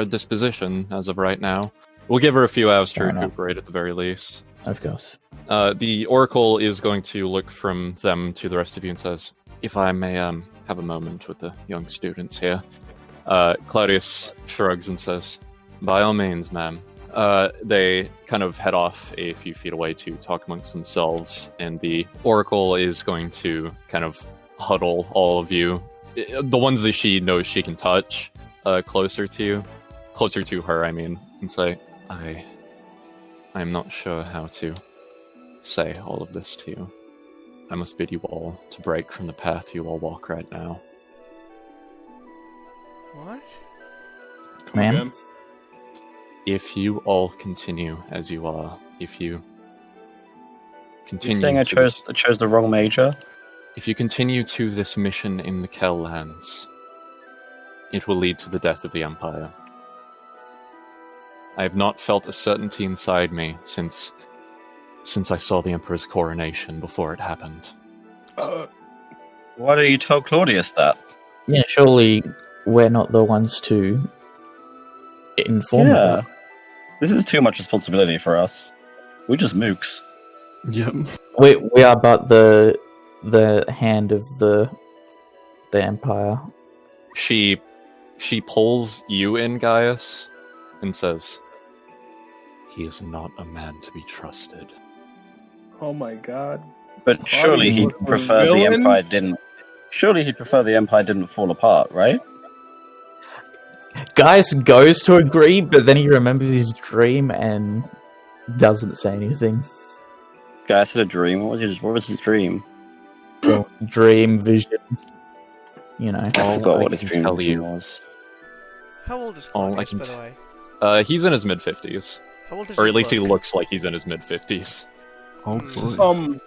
disposition as of right now. We'll give her a few hours to Fair enough. recuperate at the very least. Of course. The Oracle is going to look from them to the rest of you and says, if I may have a moment with the young students here. Claudius shrugs and says, by all means, ma'am. They kind of head off a few feet away to talk amongst themselves, and the Oracle is going to kind of huddle all of you, the ones that she knows she can touch, closer to her, I mean, and say, I'm not sure how to say all of this to you. I must bid you all to break from the path you all walk right now. What? Ma'am? Again. If you all continue as you are, if you You're continue saying I to this- chose the wrong major? if you continue to this mission in the Kel lands, it will lead to the death of the Empire. I have not felt a certainty inside me since I saw the Emperor's coronation before it happened. Why don't you tell Claudius that? Yeah, surely we're not the ones to inform them. This is too much responsibility for us. We're just mooks. Yep. We are but the hand of the Empire. She pulls you in, Gaius, and says, "He is not a man to be trusted." Oh my god. But surely Claudius he'd was the prefer the villain? Empire didn't. Surely he'd prefer the Empire didn't fall apart, right? Gaius goes to agree, but then he remembers his dream and doesn't say anything. Gaius had a dream. What was his dream? Dream, vision. You know. I All forgot I what his can dream tell vision you- was. How old is All I Claudius, can by t- the way? He's in his mid-50s. How old is Or he at least he look? looks like he's in his mid-50s. Oh boy.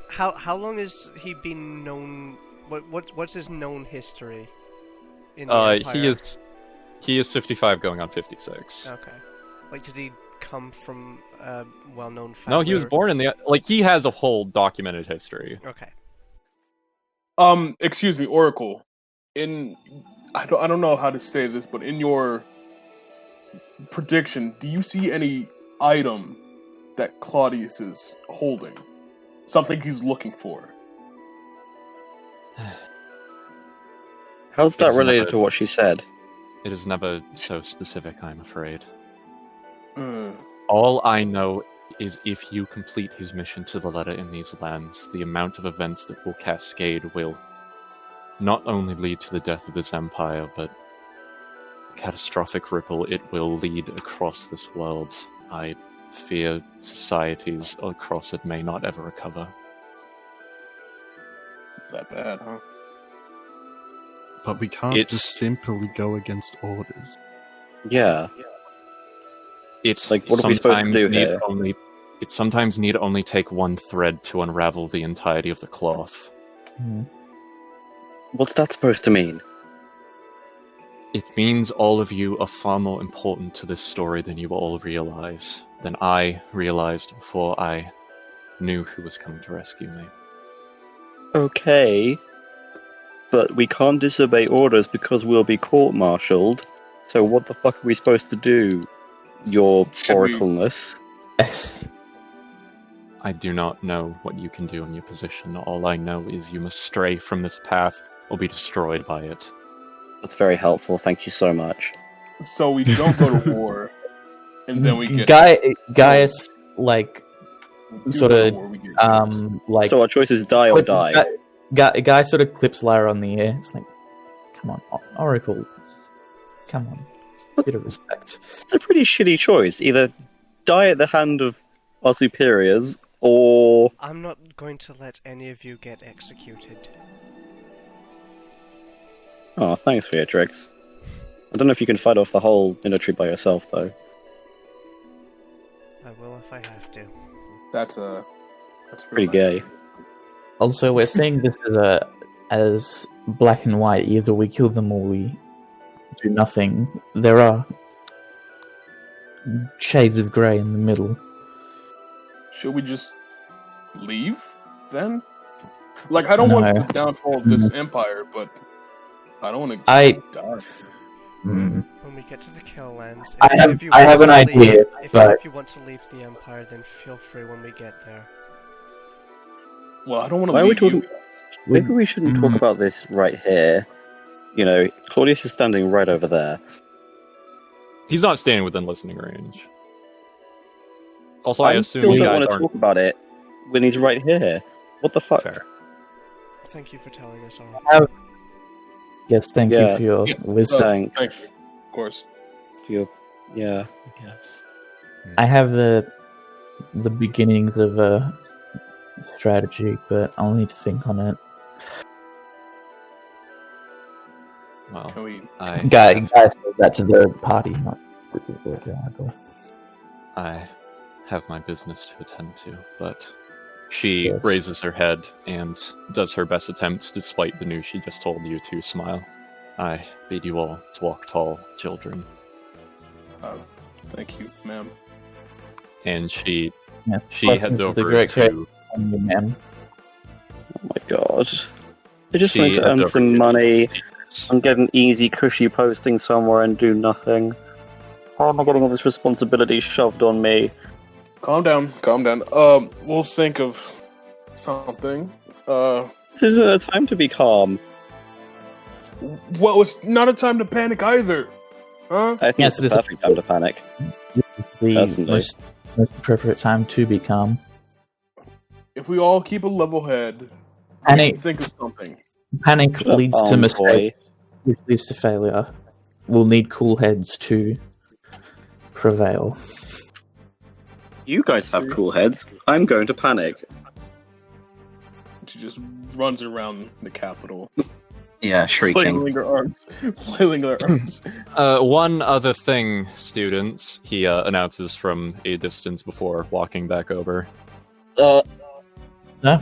How long has he been known? What's his known history? In the Empire? He is 55 going on 56. Okay. Like, did he come from a well-known family? No, he was born in the... Like, he has a whole documented history. Okay. Excuse me, Oracle. I don't know how to say this, but in your prediction, do you see any item that Claudius is holding? Something he's looking for? How's that It's related never- to what she said? It is never so specific, I'm afraid. Uh, All I know is if you complete his mission to the letter in these lands, the amount of events that will cascade will not only lead to the death of this empire, but catastrophic ripple it will lead across this world. I fear societies across it may not ever recover. that bad, huh? But we can't It's- just simply go against orders. Yeah. It's Like, what are we supposed to sometimes do need here? It sometimes need only take one thread to unravel the entirety of the cloth. What's that supposed to mean? It means all of you are far more important to this story than you all realize, than I realized before I knew who was coming to rescue me. Okay. But we can't disobey orders because we'll be court-martialed. So what the fuck are we supposed to do, your Should we- oracleness? I do not know what you can do in your position. All I know is you must stray from this path or be destroyed by it. That's very helpful, thank you so much. So we don't go to war, and then we get Gaius, like, do sort go to of, war, we get like, So our choice is die or die. Guy sort of clips Lyra on the ear. It's like, come on, Oracle, come on, bit of respect. It's a pretty shitty choice. Either die at the hand of our superiors, or... I'm not going to let any of you get executed. Oh, thanks for your tricks. I don't know if you can fight off the whole military by yourself, though. I will if I have to. That's Pretty gay. Also, we're seeing this as black and white. Either we kill them or we do nothing. There are shades of grey in the middle. Should we just leave then? Like, I don't want No. the downfall of this empire, but I don't want to I- die. Hmm. When we get to the Kill Lands, I have an idea, but- if you want to leave the Empire, then feel free when we get there. Well, I don't want to Why are we leave talking- you. Maybe we shouldn't talk about this right here. You know, Claudius is standing right over there. He's not staying within listening range. Also, I I assume still you don't guys want to aren't... talk about it when he's right here. What the fuck? Fair. Thank you for telling us all. Yes, thank you Yeah. for your Yeah. wisdom. Thanks. Thank Of course. For your... Yeah, I guess. I have the beginnings of a strategy, but I'll need to think on it. Well, Can we? Guys said that to the party, not specifically to Oracle. I have my business to attend to, but she Yes. raises her head and does her best attempt, despite the news she just told you, to smile. I bid you all to walk tall, children. Thank you, ma'am. And she Yeah, heads the over great to... man. Oh my god. I just She wanted to heads earn over some to money teachers. and get an easy, cushy posting somewhere and do nothing. How am I getting all this responsibility shoved on me? Calm down. Calm down. We'll think of something. This isn't a time to be calm. Well, it's not a time to panic either. Huh? I think Yes, it's the this is- perfect time to panic. The Personally. most appropriate time to be calm. If we all keep a level head, we Panic, can think of something. panic Shut up, leads to boy. mistakes, which leads to failure. We'll need cool heads to prevail. You guys have cool heads. I'm going to panic. She just runs around the capital, Yeah, shrieking. flailing her arms, flailing her arms. One other thing, students, he announces from a distance before walking back over. No?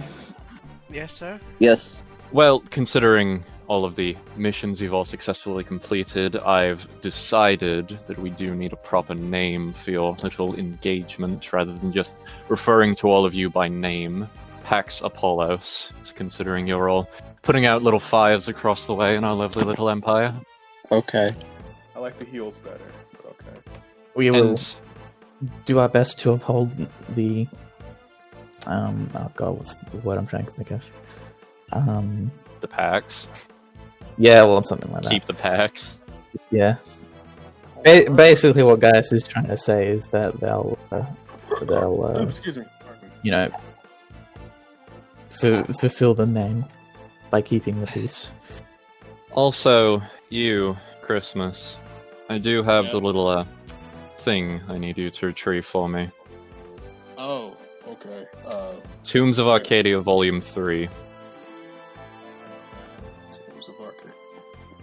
Yes, sir. Yes. Well, considering all of the missions you've all successfully completed, I've decided that we do need a proper name for your little engagement, rather than just referring to all of you by name. Pax Apollos, considering you're all putting out little fires across the way in our lovely little empire. Okay. I like the heels better, but okay. We will And do our best to uphold the oh god, what's the word I'm trying to think of? the Pax. Yeah, well, something like that. Keep the Pax. Yeah. Basically, what Gaius is trying to say is that they'll Excuse me. you know, fulfill the name by keeping the peace. Also, you, Christmas, I do have Yeah. the little thing I need you to retrieve for me. Oh, okay. Tombs of Arcadia, Volume 3.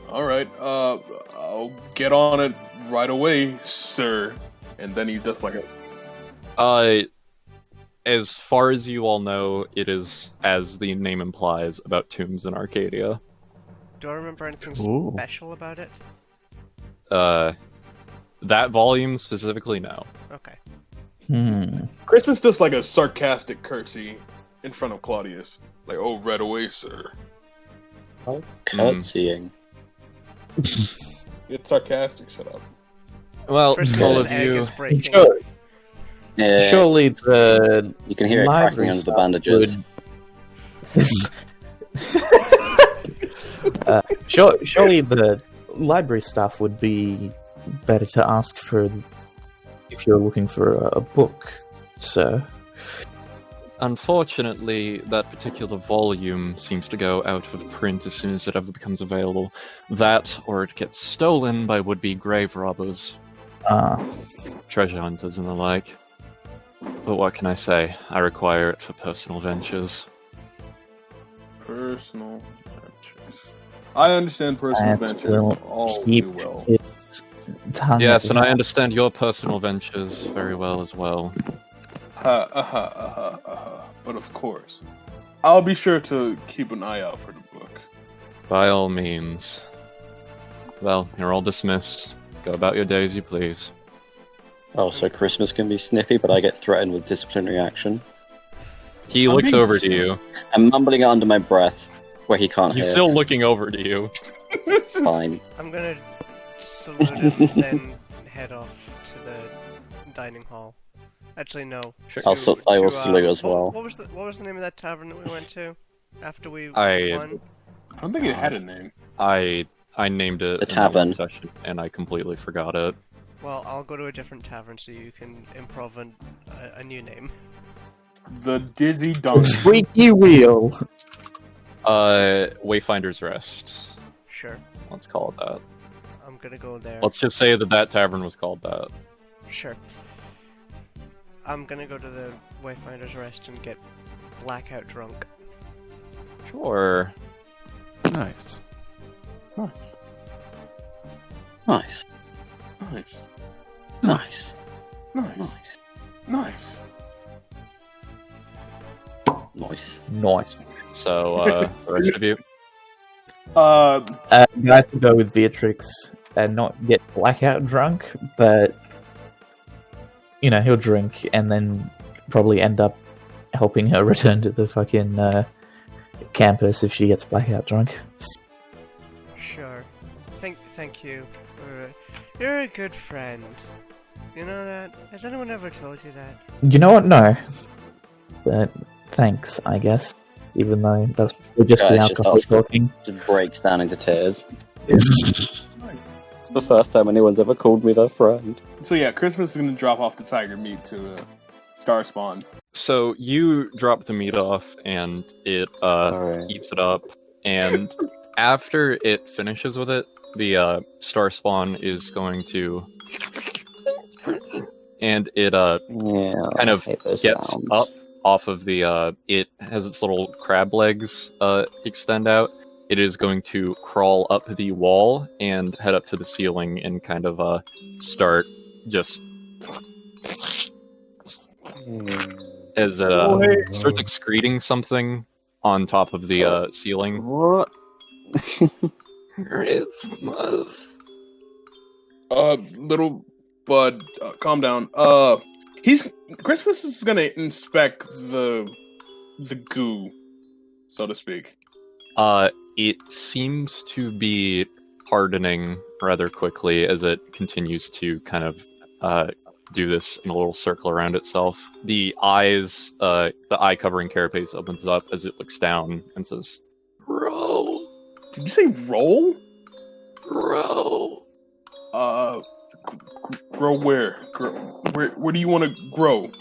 All right. I'll get on it right away, sir. And then he does like a. As far as you all know, it is, as the name implies, about tombs in Arcadia. Do I remember anything Ooh. special about it? That volume specifically, no. Okay. Christmas does like a sarcastic curtsy in front of Claudius, like, "Oh, right away, sir." Curtsying. It's sarcastic. Shut up. Well, all Christmas's of egg you. is breaking. Sure, Yeah, surely the you can hear it cracking under the bandages. Surely the library staff would be better to ask for if you're looking for a book, sir. Unfortunately, that particular volume seems to go out of print as soon as it ever becomes available. That, or it gets stolen by would-be grave robbers, treasure hunters, and the like. But what can I say? I require it for personal ventures. Personal ventures. I understand personal ventures all keep too well. its tongue Yes, at and I the- understand your personal ventures very well as well. But of course, I'll be sure to keep an eye out for the book. By all means. Well, you're all dismissed. Go about your day as you please. Oh, so Christmas can be snippy, but I get threatened with disciplinary action. He I'm looks being over to you. I'm mumbling it under my breath, where he can't He's hear. still looking over to you. Fine. I'm gonna salute him, then head off to the dining hall. Actually, no. Sure. I will salute as well. What was the name of that tavern that we went to after we won? I don't think it had a name. I named it The in that one tavern. session, and I completely forgot it. Well, I'll go to a different tavern so you can improv a new name. The Dizzy Dunk. Squeaky wheel. Wayfinder's Rest. Sure, Let's call it that. I'm gonna go there. Let's just say that tavern was called that. Sure. I'm gonna go to the Wayfinder's Rest and get blackout drunk. Sure. Nice. Nice. Nice. Nice. Nice. Nice. Nice. Nice. Nice. Nice. So, the rest of you? Guys will go with Beatrix and not get blackout drunk, but you know, he'll drink and then probably end up helping her return to the fucking campus if she gets blackout drunk. Sure. Thank you. You're a good friend. You know that? Has anyone ever told you that? You know what? No. But thanks, I guess. Even though that's would just be Guys, just alcohol ask- talking. Just breaks down into tears. the first time anyone's ever called me their friend. So yeah, Christmas is gonna drop off the tiger meat to Star Spawn. So you drop the meat off, and it eats it up, and after it finishes with it, the Star Spawn is going to, and it kind of gets up off of the it has its little crab legs extend out. It is going to crawl up the wall and head up to the ceiling and kind of start just as it starts excreting something on top of the ceiling. What? Christmas. Little bud, calm down. Christmas is gonna inspect the goo, so to speak. It seems to be hardening rather quickly as it continues to kind of do this in a little circle around itself. The eyes, the eye covering carapace opens up as it looks down and says, "Grow." Did you say roll? Grow. Grow where? Where do you want to grow?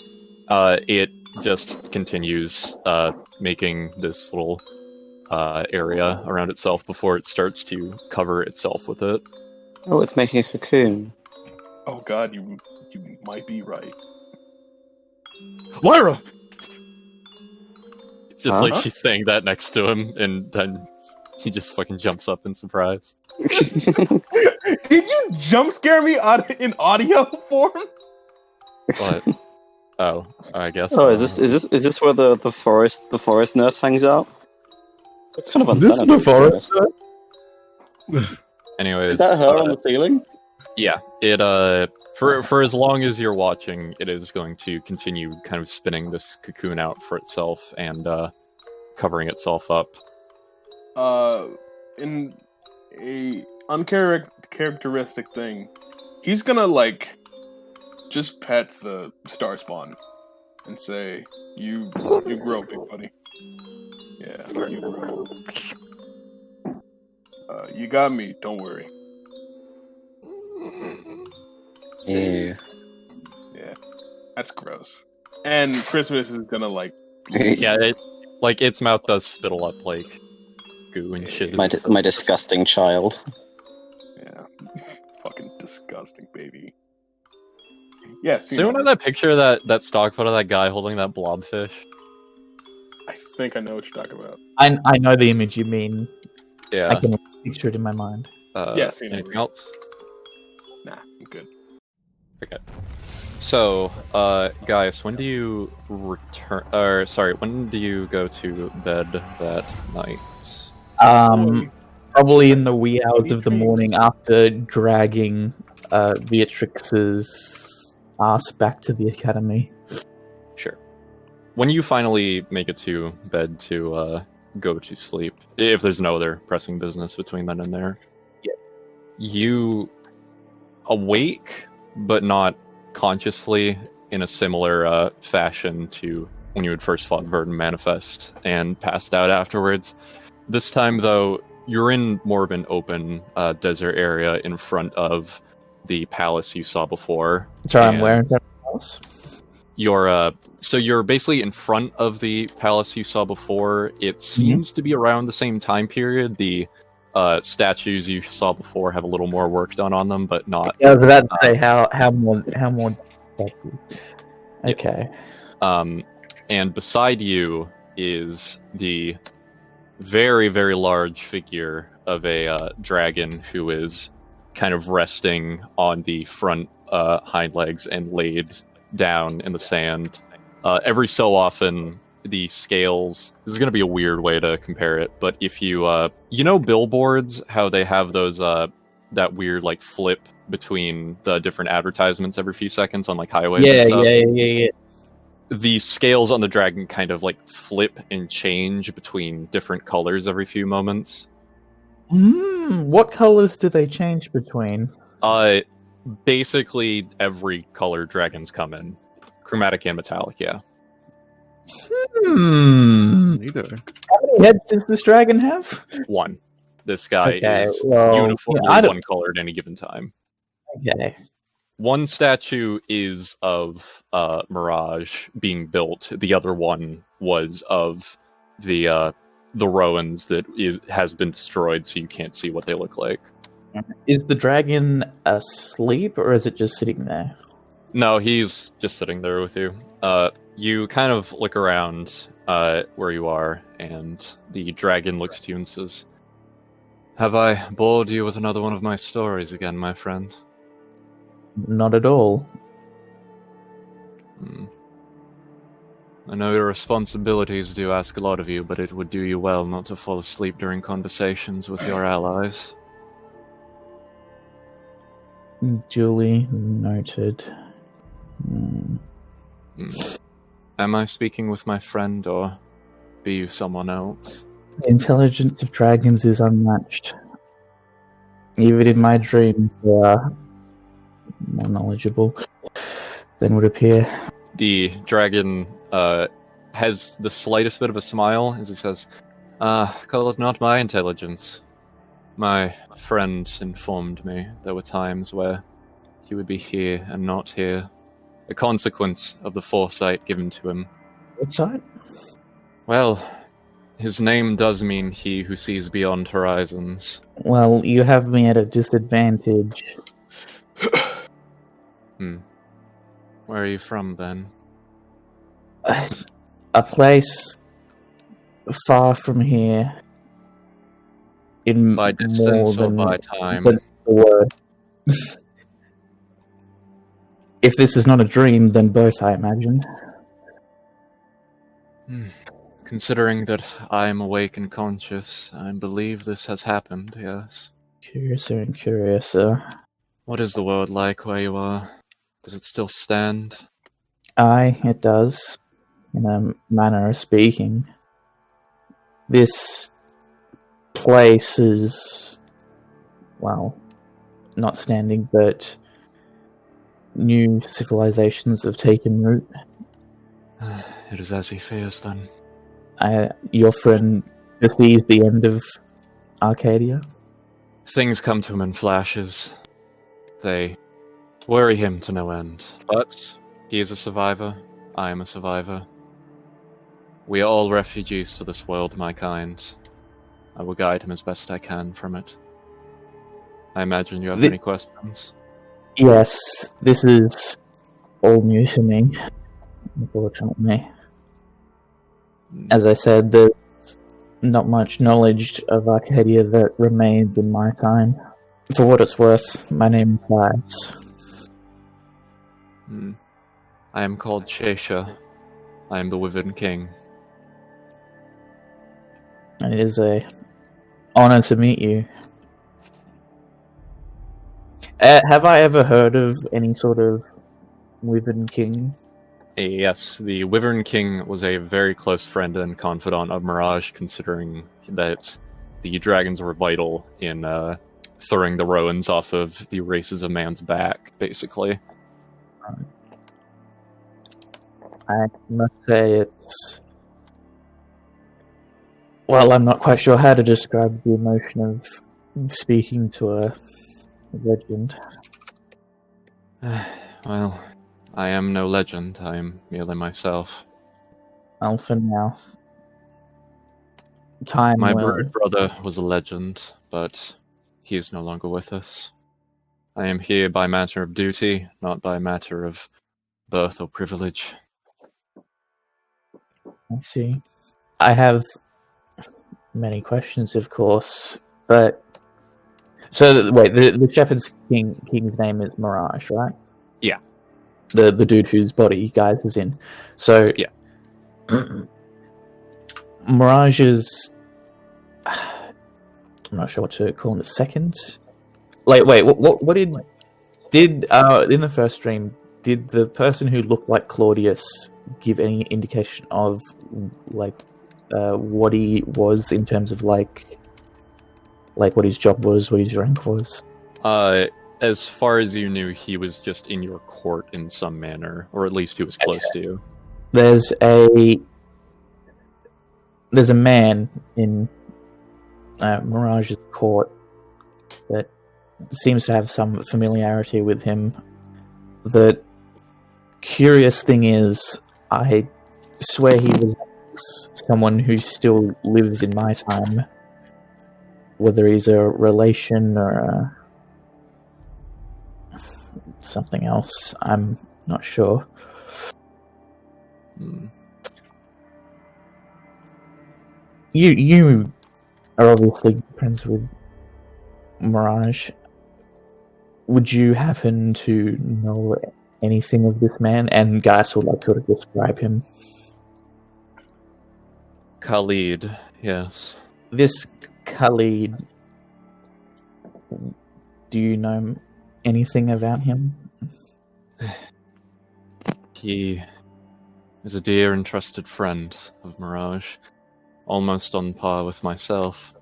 It just continues making this little area around itself before it starts to cover itself with it. Oh, it's making a cocoon. Oh god, you might be right. Lyra! It's just Huh? like she's saying that next to him, and then he just fucking jumps up in surprise. Did you jump scare me in audio form? What? Oh, I guess. Oh, is this where the forest nurse hangs out? It's kind of Is this unsanitary. the forest? Anyways, Is that her on the ceiling? yeah, it for as long as you're watching, it is going to continue kind of spinning this cocoon out for itself and covering itself up. In a uncharacteristic thing, he's gonna just pet the Star Spawn and say, "You grow, big buddy. Yeah, you grow. You got me. Don't worry." Yeah. Yeah, that's gross. And Christmas is gonna Yeah, its mouth does spittle up goo and shit. My disgusting child. Yeah, fucking disgusting, baby. Yes. So you know that picture, that stock photo of that guy holding that blobfish? I think I know what you're talking about. I know the image you mean. Yeah. I can picture it in my mind. Yeah, seen it. Anything else? Nah, I'm good. Okay. So, guys, when do you return? Or sorry, when do you go to bed that night? Probably in the wee hours of the morning after dragging Beatrix's ass back to the academy. Sure. When you finally make it to bed to go to sleep, if there's no other pressing business between then and there, you awake, but not consciously, in a similar fashion to when you had first fought Verdant Manifest and passed out afterwards. This time, though, you're in more of an open desert area in front of the palace you saw before. Sorry, I'm wearing something else. You're basically in front of the palace you saw before. It seems to be around the same time period. The statues you saw before have a little more work done on them, but not. Yeah, I was about to say how more statues. Okay. And beside you is the very, very large figure of a dragon who is kind of resting on the front hind legs and laid down in the sand. Every so often, the scales, this is going to be a weird way to compare it, but if you billboards, how they have those that weird flip between the different advertisements every few seconds on highways and stuff? Yeah. The scales on the dragon kind of flip and change between different colors every few moments. What colors do they change between? Basically every color dragons come in. Chromatic and metallic, yeah. How many heads does this dragon have? One. This guy Okay, is well, uniformly yeah, I don't- one color at any given time. Okay. One statue is of Mirage being built. The other one was of the Roans that has been destroyed, so you can't see what they look like. Is the dragon asleep, or is it just sitting there? No, he's just sitting there with you. You kind of look around where you are, and the dragon looks to you and says, "Have I bored you with another one of my stories again, my friend?" Not at all. I know your responsibilities do ask a lot of you, but it would do you well not to fall asleep during conversations with your allies. Duly noted. Am I speaking with my friend, or be you someone else? The intelligence of dragons is unmatched. Even in my dreams, they are more knowledgeable than would appear. The dragon has the slightest bit of a smile as he says, call it not my intelligence. My friend informed me there were times where he would be here and not here. A consequence of the foresight given to him. What side? Well, his name does mean he who sees beyond horizons. Well, you have me at a disadvantage. Where are you from, then? A place far from here. In By more distance or than by time? the word. If this is not a dream, then both, I imagine. Considering that I am awake and conscious, I believe this has happened, yes. Curiouser and curiouser. What is the world like where you are? Does it still stand? Aye, it does. In a manner of speaking. This place is, well, not standing, but new civilizations have taken root. It is as he fears, then. Your friend sees the end of Arcadia? Things come to him in flashes. They worry him to no end. But he is a survivor. I am a survivor. We are all refugees to this world, my kind. I will guide him as best I can from it. I imagine you have any questions? Yes, this is all new to me, unfortunately. As I said, there's not much knowledge of Arcadia that remains in my time. For what it's worth, my name is Bias. I am called Shesha. I am the Wyvern King. And it is a honor to meet you. Have I ever heard of any sort of Wyvern King? Yes, the Wyvern King was a very close friend and confidant of Mirage, considering that the dragons were vital in throwing the Roans off of the races of man's back, basically. I must say it's... Well, I'm not quite sure how to describe the emotion of speaking to a legend. Well, I am no legend, I am merely myself. Well, for now. Time My will... brother was a legend, but he is no longer with us. I am here by matter of duty, not by matter of birth or privilege. I see. I have many questions, of course, but... So, wait, the Shepherd's King's name is Mirage, right? Yeah. The dude whose body guys is in. So... Yeah. Mirage is... I'm not sure what to call him. Second? Wait, what did in the first stream, did the person who looked like Claudius give any indication of, like, what he was in terms of, like what his job was, what his rank was? As far as you knew, he was just in your court in some manner, or at least he was close to you. There's a man in Mirage's court that seems to have some familiarity with him. The curious thing is, I swear he was someone who still lives in my time. Whether he's a relation or something else, I'm not sure. You are obviously friends with Mirage. Would you happen to know anything of this man? And Gaius will sort of describe him. Khalid, yes. This Khalid, do you know anything about him? He is a dear and trusted friend of Mirage, almost on par with myself.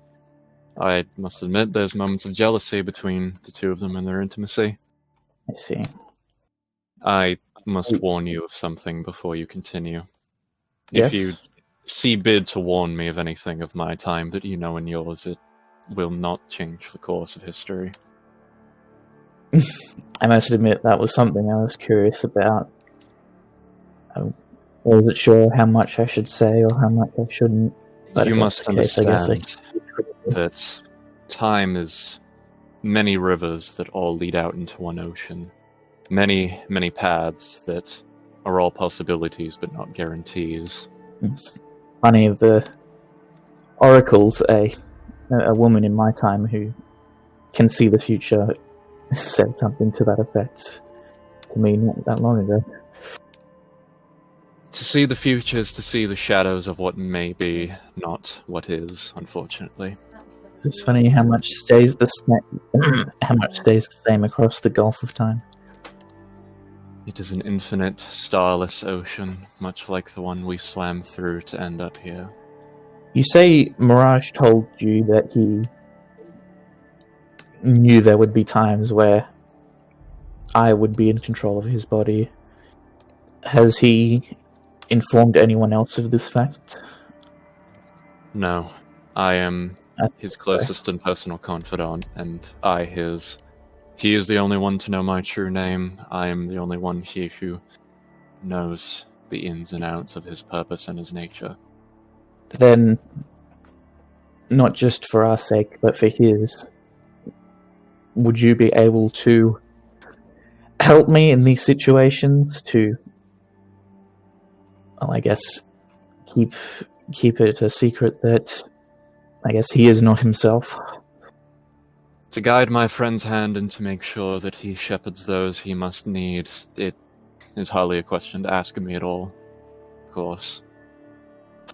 I must admit there's moments of jealousy between the two of them and their intimacy. I see. I must warn you of something before you continue. Yes? If you see bid to warn me of anything of my time that you know in yours, it will not change the course of history. I must admit that was something I was curious about. I wasn't sure how much I should say or how much I shouldn't. But You if must that's the case, understand that time is many rivers that all lead out into one ocean. Many, many paths that are all possibilities but not guarantees. It's funny, the Oracle's a woman in my time who can see the future said something to that effect to me not that long ago. To see the future is to see the shadows of what may be, not what is, unfortunately. It's funny how much stays the same across the gulf of time. It is an infinite, starless ocean, much like the one we swam through to end up here. You say Mirage told you that he knew there would be times where I would be in control of his body. Has he informed anyone else of this fact? No, I am his closest and personal confidant, and I his. He is the only one to know my true name. I am the only one here who knows the ins and outs of his purpose and his nature. Then, not just for our sake, but for his, would you be able to help me in these situations to, well, I guess, keep it a secret that I guess he is not himself? To guide my friend's hand and to make sure that he shepherds those he must need, it is hardly a question to ask of me at all, of course.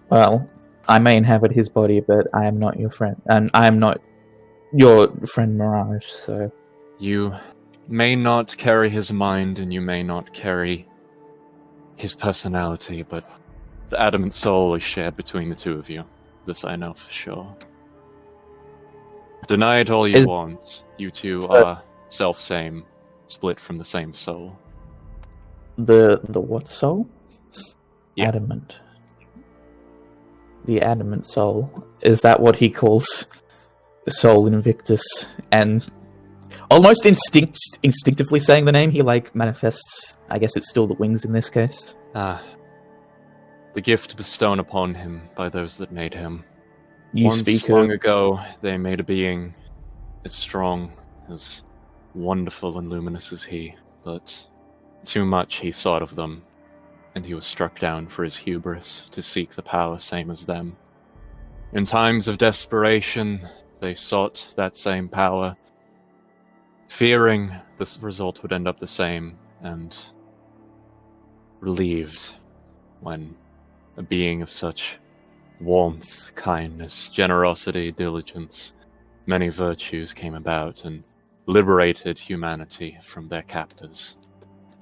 Well, I may inhabit his body, but I am not your friend, and I am not your friend Mirage, so... You may not carry his mind, and you may not carry his personality, but the adamant soul is shared between the two of you. This I know for sure. Deny it all you want. You two are self-same, split from the same soul. The what soul? Yeah. Adamant. The adamant soul. Is that what he calls Soul Invictus? And almost instinctively saying the name, he manifests, I guess it's still the wings in this case. The gift bestowed upon him by those that made him. You Once speak long ago, they made a being as strong, as wonderful and luminous as he, but too much he sought of them, and he was struck down for his hubris to seek the power same as them. In times of desperation, they sought that same power, fearing this result would end up the same, and relieved when a being of such warmth, kindness, generosity, diligence, many virtues came about and liberated humanity from their captors.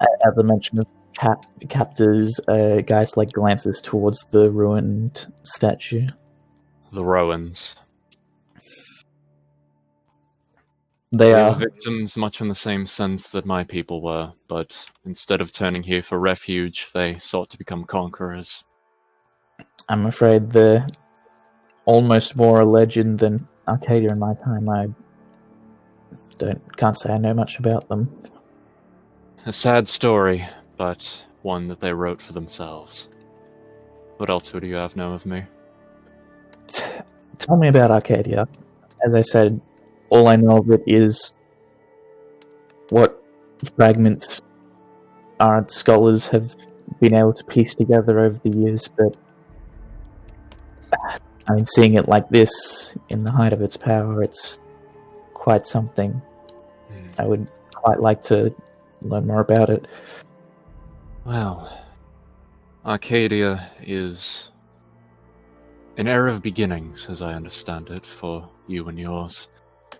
At the mention of captors, Gaius glances towards the ruined statue. The Rowans. They were are victims much in the same sense that my people were, but instead of turning here for refuge, they sought to become conquerors. I'm afraid they're almost more a legend than Arcadia in my time. I can't say I know much about them. A sad story, but one that they wrote for themselves. What else would you have know of me? Tell me about Arcadia. As I said, all I know of it is what fragments our scholars have been able to piece together over the years, but I mean, seeing it like this, in the height of its power, it's quite something. I would quite like to learn more about it. Well, Arcadia is an era of beginnings, as I understand it, for you and yours.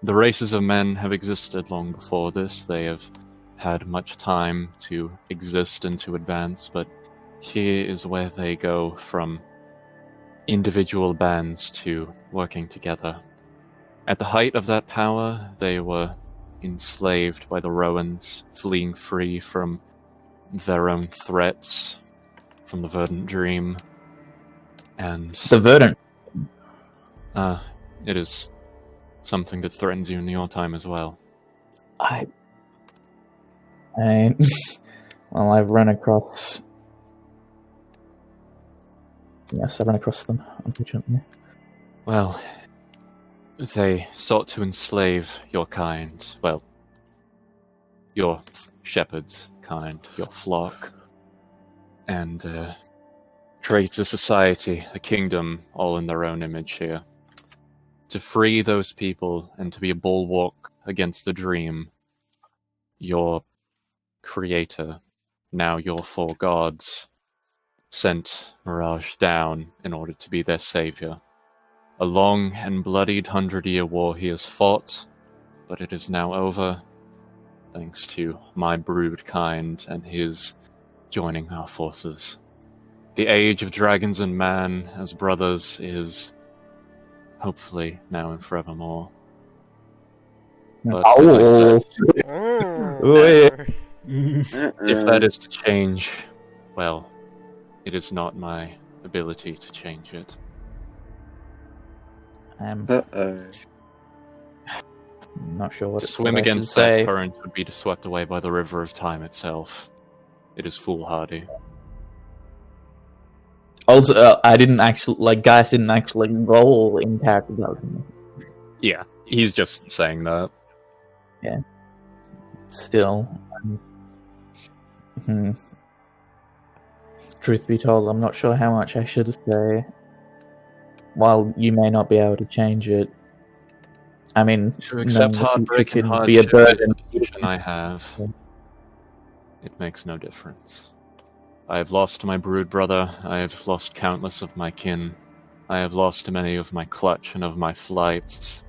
The races of men have existed long before this. They have had much time to exist and to advance, but here is where they go from individual bands to working together. At the height of that power, they were enslaved by the Rowans, fleeing free from their own threats, from the Verdant Dream, and... The Verdant? It is something that threatens you in your time as well. Well, I've run across... Yes, I've run across them, unfortunately. Well, they sought to enslave your kind. Well, your shepherd's kind, your flock. And create a society, a kingdom, all in their own image here. To free those people and to be a bulwark against the dream, your creator, now your four gods, sent Mirage down in order to be their savior. A long and bloodied 100-year war he has fought, but it is now over, thanks to my brood kind and his joining our forces. The age of dragons and man as brothers is hopefully now and forevermore. But as I said, if that is to change, well, it is not my ability to change it. I'm not sure what To swim against that current would be to swept away by the river of time itself. It is foolhardy. Also, I didn't actually, Gaius didn't actually roll in character, doesn't he? Yeah, he's just saying that. Yeah. Still, truth be told, I'm not sure how much I should say. While you may not be able to change it, I mean, to accept heartbreak and hardship be a burden. Is the position I have. It makes no difference. I have lost my brood brother. I have lost countless of my kin. I have lost many of my clutch and of my flights.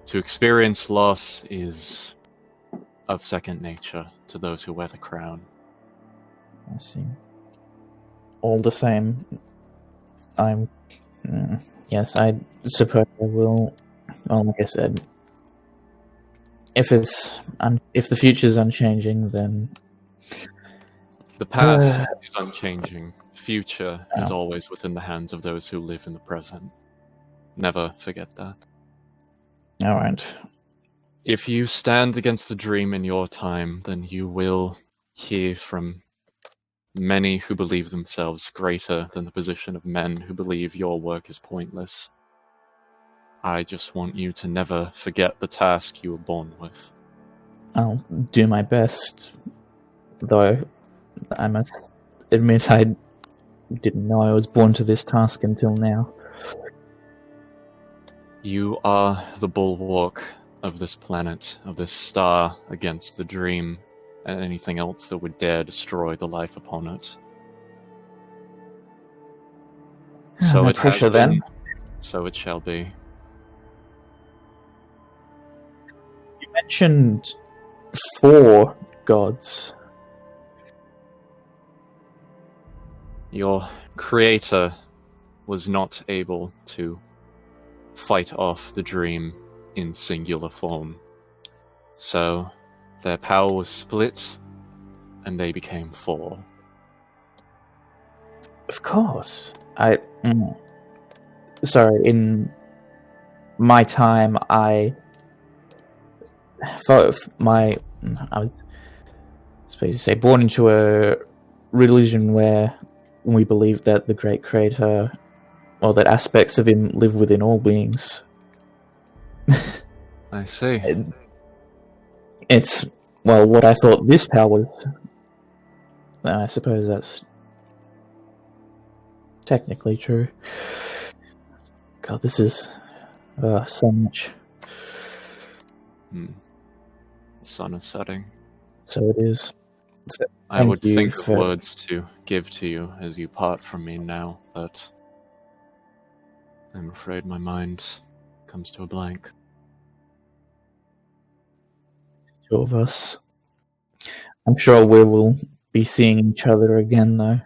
To experience loss is of second nature to those who wear the crown. I see. All the same, I'm... yes, I suppose I will... Well, like I said, if the future's unchanging, then... The past is unchanging. Future is always within the hands of those who live in the present. Never forget that. Alright. If you stand against the dream in your time, then you will hear from many who believe themselves greater than the position of men who believe your work is pointless. I just want you to never forget the task you were born with. I'll do my best, though I must admit I didn't know I was born to this task until now. You are the bulwark of this planet, of this star, against the dream and anything else that would dare destroy the life upon it. So it has been, then. So it shall be. You mentioned 4 gods. Your creator was not able to fight off the dream in singular form. So their power was split, and they became 4. Of course. Sorry, in my time, I was supposed to say born into a religion where we believe that the great creator, or that aspects of him live within all beings. I see. It's, well, what I thought this power was. I suppose that's technically true. God, this is so much. The sun is setting. So it is. I Thank would you think of for- words to give to you as you part from me now, but I'm afraid my mind comes to a blank. Two of us. I'm sure we will be seeing each other again, though.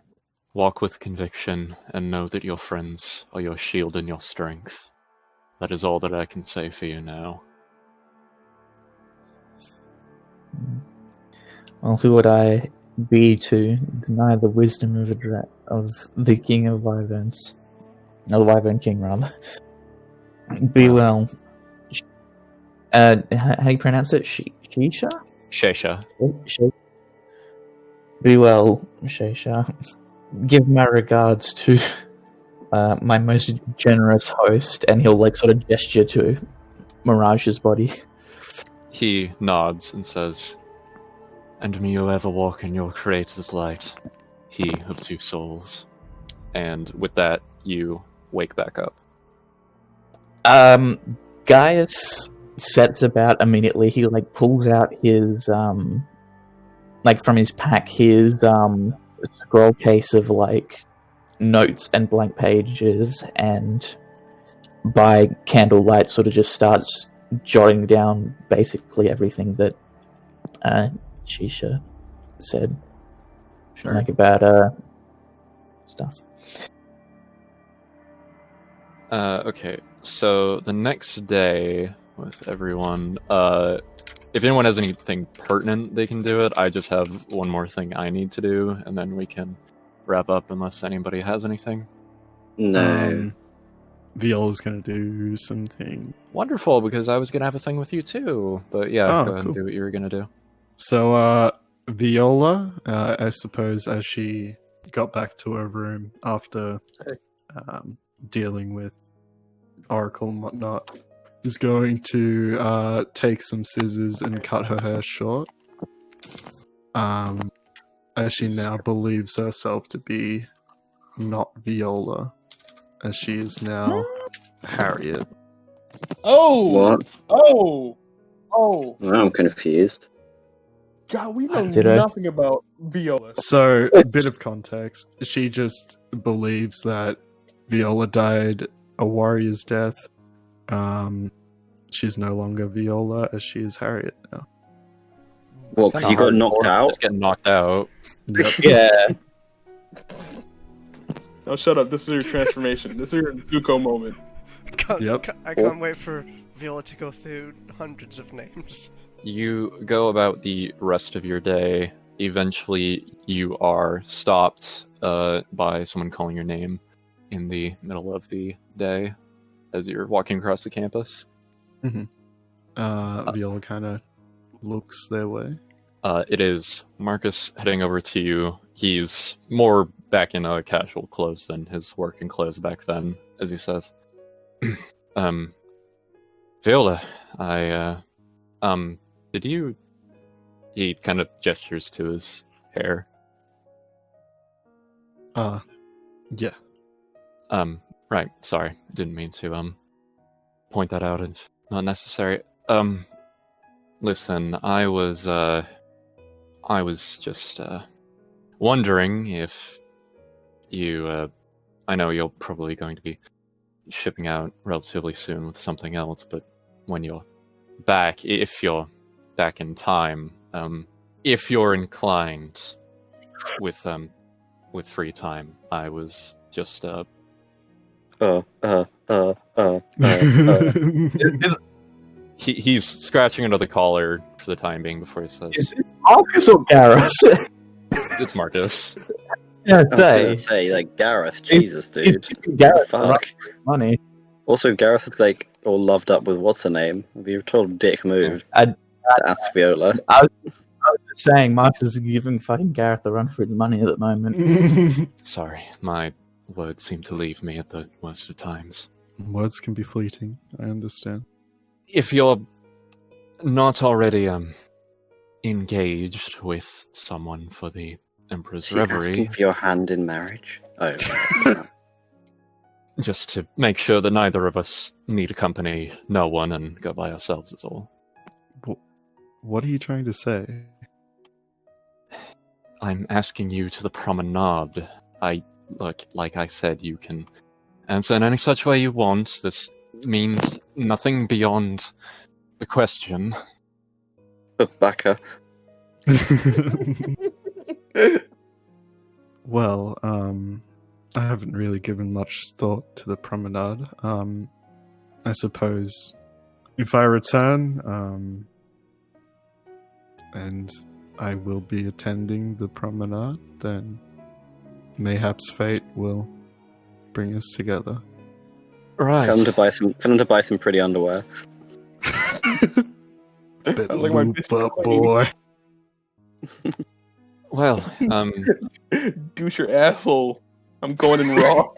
Walk with conviction and know that your friends are your shield and your strength. That is all that I can say for you now. Well, who would I be to deny the wisdom of of the King of Wyverns? No, the Wyvern King, rather. Be well. How do you pronounce it? Shisha? Shesha. Be well, Shisha. Give my regards to my most generous host, and he'll like sort of gesture to Mirage's body. He nods and says, "And may you ever walk in your creator's light, he of two souls." And with that, you wake back up. Gaius sets about immediately. He like pulls out his like from his pack his scroll case of like notes and blank pages, and by candlelight sort of just starts jotting down basically everything that Shisha said. Sure. Like about stuff. Okay, so the next day with everyone, if anyone has anything pertinent, they can do it. I just have one more thing I need to do, and then we can wrap up unless anybody has anything. No. Viola's gonna do something. Wonderful, because I was going to have a thing with you too. But yeah, Oh, go ahead cool. and do what you were going to do. So, Viola, I suppose, as she got back to her room after dealing with Oracle and whatnot, is going to take some scissors and cut her hair short. As she now believes herself to be not Viola, as she is now Harriet. Oh! What? Oh! I'm confused. God, we know Did I? nothing about Viola. So, a bit of context. She just believes that Viola died a warrior's death. She's no longer Viola, as she is Harriet now. What, because you got knocked out? Just getting knocked out. Yep. Yeah. Oh, shut up. This is your transformation. This is your Zuko moment. Yep. I can't wait for Viola to go through hundreds of names. You go about the rest of your day. Eventually, you are stopped by someone calling your name in the middle of the day as you're walking across the campus. Viola kind of looks their way. It is Marcus heading over to you. He's more back in casual clothes than his working clothes back then, as he says. Viola, did you... He kind of gestures to his hair. Yeah. Right, sorry. Didn't mean to, point that out if not necessary. Listen, I was just, wondering if you, I know you're probably going to be shipping out relatively soon with something else, but when you're back, if you're back in time, if you're inclined with free time, I was just, He's scratching under the collar for the time being before he says, Is this Marcus or Gareth? "It's Marcus." Yeah, I was gonna say, like, Gareth, Jesus, dude. Gareth, Fuck. money. Also, Gareth is like all loved up with what's her name. It'd be a total dick move I to ask Viola. was just saying, Marcus is giving fucking Gareth the run for his money at the moment. Sorry, my words seem to leave me at the worst of times. Words can be fleeting. I understand. If you're not already engaged with someone for the Emperor's Is he Reverie, asking for your hand in marriage? Oh. just to make sure that neither of us need to accompany no one and go by ourselves is all. What are you trying to say? I'm asking you to the promenade. Like I said, you can answer in any such way you want. This means nothing beyond the question. Becca. Well, I haven't really given much thought to the promenade. I suppose if I return, and I will be attending the promenade, then mayhaps fate will bring us together. Right. Tell him to buy some pretty underwear. Bit Sounds like my lube business up, queen. boy. Well, Douche your asshole. I'm going in raw.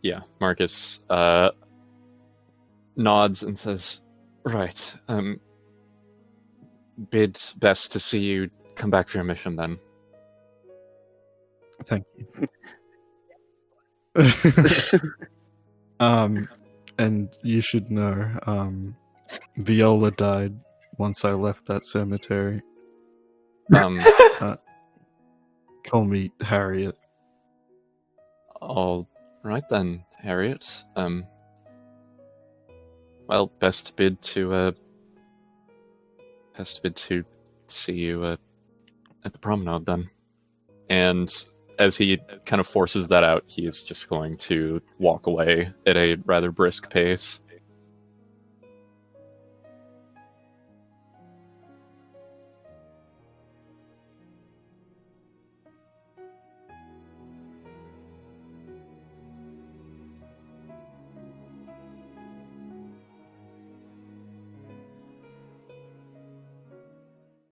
yeah, Marcus nods and says, right, bid best to see you come back for your mission then. Thank you. And you should know, Viola died once I left that cemetery. Call me Harriet. All right then, Harriet. Well, best bid to see you at the promenade then. And as he kind of forces that out, he is just going to walk away at a rather brisk pace.